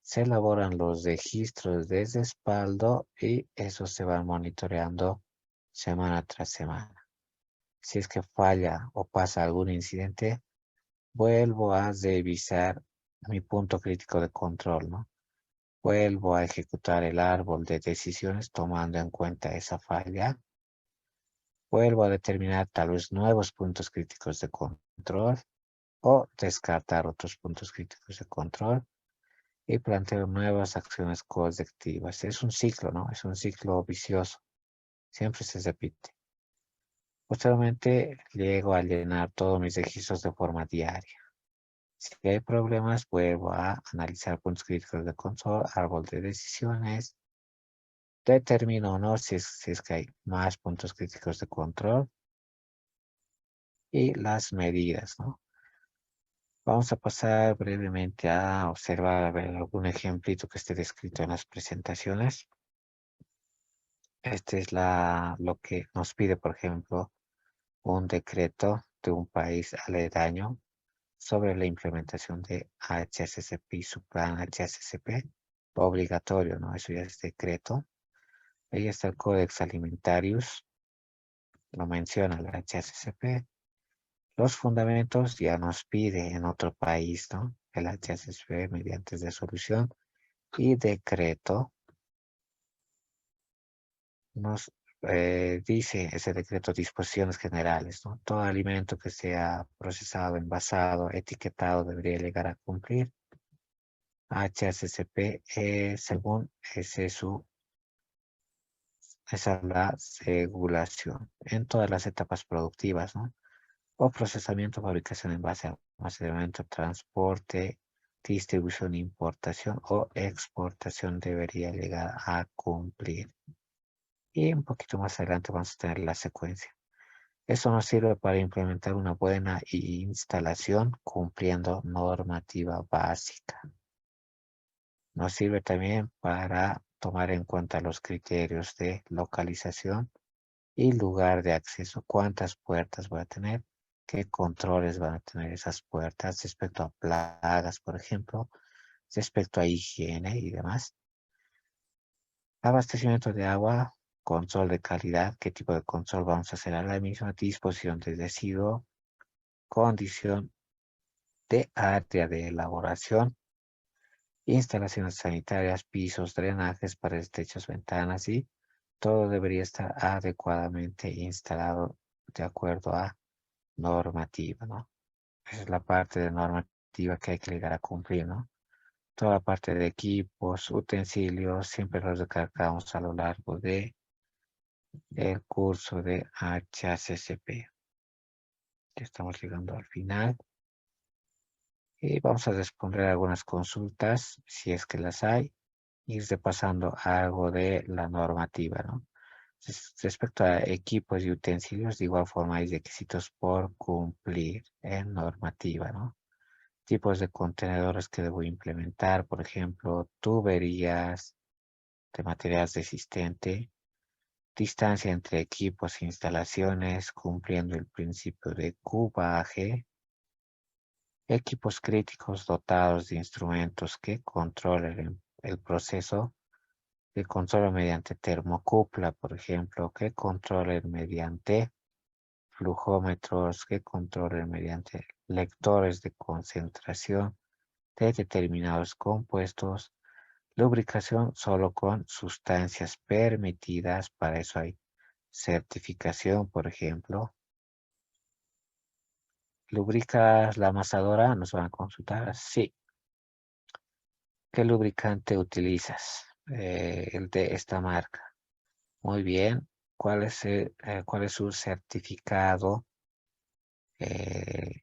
Se elaboran los registros de respaldo y eso se va monitoreando semana tras semana. Si es que falla o pasa algún incidente, vuelvo a revisar mi punto crítico de control, ¿no? Vuelvo a ejecutar el árbol de decisiones tomando en cuenta esa falla. Vuelvo a determinar tal vez nuevos puntos críticos de control o descartar otros puntos críticos de control y planteo nuevas acciones correctivas. Es un ciclo, ¿no? Es un ciclo vicioso. Siempre se repite. Posteriormente, llego a llenar todos mis registros de forma diaria. Si hay problemas, vuelvo a analizar puntos críticos de control, árbol de decisiones. Determino o no si es que hay más puntos críticos de control y las medidas, ¿no? Vamos a pasar brevemente a observar a ver, algún ejemplito que esté descrito en las presentaciones. Este es lo que nos pide, por ejemplo, un decreto de un país aledaño sobre la implementación de HACCP y su plan HACCP. Obligatorio, ¿no? Eso ya es decreto. Ahí está el Codex Alimentarius, lo menciona la HACCP. Los fundamentos ya nos pide en otro país, ¿no? El HACCP mediante resolución y decreto nos dice ese decreto disposiciones generales, ¿no? Todo alimento que sea procesado, envasado, etiquetado debería llegar a cumplir HACCP según esa es la regulación en todas las etapas productivas, ¿no? O procesamiento, fabricación, envase, almacenamiento, transporte, distribución, importación o exportación debería llegar a cumplir. Y un poquito más adelante vamos a tener la secuencia. Esto nos sirve para implementar una buena instalación cumpliendo normativa básica. Nos sirve también para tomar en cuenta los criterios de localización y lugar de acceso. ¿Cuántas puertas voy a tener? ¿Qué controles van a tener esas puertas respecto a plagas, por ejemplo? Respecto a higiene y demás. Abastecimiento de agua, control de calidad, qué tipo de control vamos a hacer a la misma, disposición de residuo, condición de área de elaboración, instalaciones sanitarias, pisos, drenajes, paredes, techos, ventanas y todo debería estar adecuadamente instalado de acuerdo a normativa, ¿no? Esa es la parte de normativa que hay que llegar a cumplir, ¿no? Toda la parte de equipos, utensilios, siempre los recargamos a lo largo de el curso de HACCP. Ya estamos llegando al final y vamos a responder algunas consultas, si es que las hay, ir repasando algo de la normativa, ¿no? Respecto a equipos y utensilios, de igual forma hay requisitos por cumplir en normativa, ¿no? Tipos de contenedores que debo implementar, por ejemplo, tuberías de material resistente, distancia entre equipos e instalaciones, cumpliendo el principio de cubaje, equipos críticos dotados de instrumentos que controlen el proceso, que controlen mediante termocupla, por ejemplo, que controlen mediante flujómetros, que controlen mediante lectores de concentración de determinados compuestos, lubricación solo con sustancias permitidas, para eso hay certificación, por ejemplo. ¿Lubricas la amasadora? Nos van a consultar. Sí. ¿Qué lubricante utilizas? El de esta marca. Muy bien. ¿Cuál es su certificado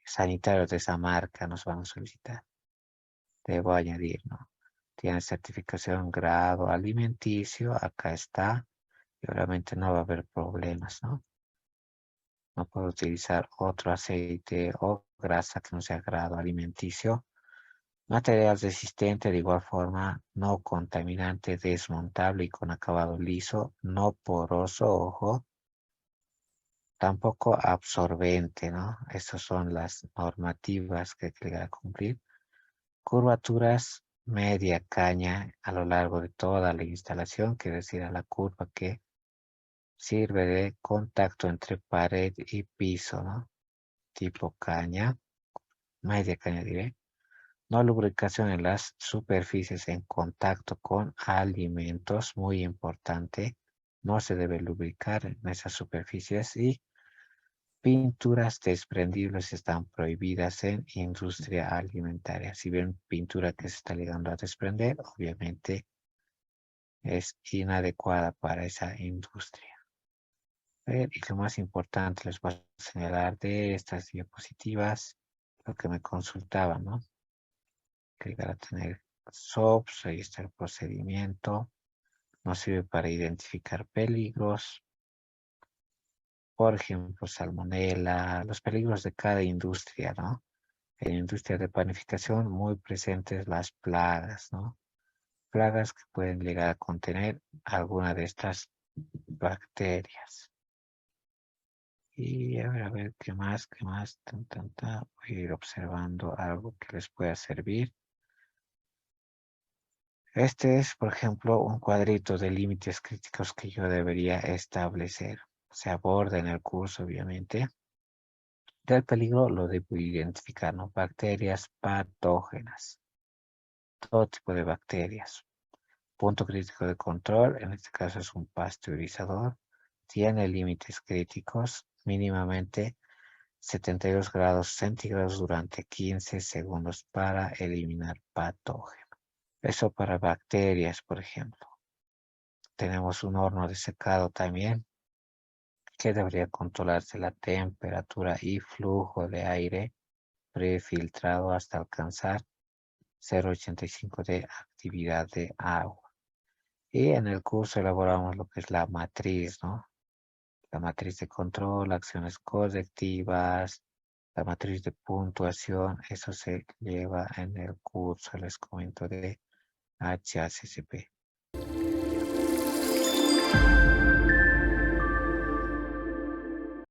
sanitario de esa marca? Nos van a solicitar. Debo añadir, ¿no? Tiene certificación grado alimenticio. Acá está. Y obviamente no va a haber problemas, ¿no? No puedo utilizar otro aceite o grasa que no sea grado alimenticio. Material resistente, de igual forma, no contaminante, desmontable y con acabado liso, no poroso, ojo, tampoco absorbente, ¿no? Estas son las normativas que hay que llegar a cumplir. Curvaturas media caña a lo largo de toda la instalación, quiere decir a la curva que sirve de contacto entre pared y piso, ¿no? Tipo caña, media caña diré. No lubricación en las superficies en contacto con alimentos, muy importante. No se debe lubricar en esas superficies y pinturas desprendibles están prohibidas en industria alimentaria. Si ven pintura que se está llegando a desprender, obviamente es inadecuada para esa industria. Y lo más importante les voy a señalar de estas diapositivas, lo que me consultaban, ¿no? Que llegar a tener SOPs, ahí está el procedimiento, nos sirve para identificar peligros, por ejemplo, salmonela, los peligros de cada industria, ¿no? En la industria de panificación muy presentes las plagas, ¿no? Plagas que pueden llegar a contener alguna de estas bacterias. Y a ver, qué más, qué más, voy a ir observando algo que les pueda servir. Este es, por ejemplo, un cuadrito de límites críticos que yo debería establecer. Se aborda en el curso, obviamente. Del peligro lo debo identificar, ¿no? Bacterias patógenas, todo tipo de bacterias. Punto crítico de control, en este caso es un pasteurizador. Tiene límites críticos, mínimamente 72 grados centígrados durante 15 segundos para eliminar patógenos. Eso para bacterias, por ejemplo. Tenemos un horno de secado también que debería controlarse la temperatura y flujo de aire prefiltrado hasta alcanzar 0,85 de actividad de agua. Y en el curso elaboramos lo que es la matriz, ¿no? La matriz de control, acciones correctivas, la matriz de puntuación, eso se lleva en el curso, les comento de HACCP.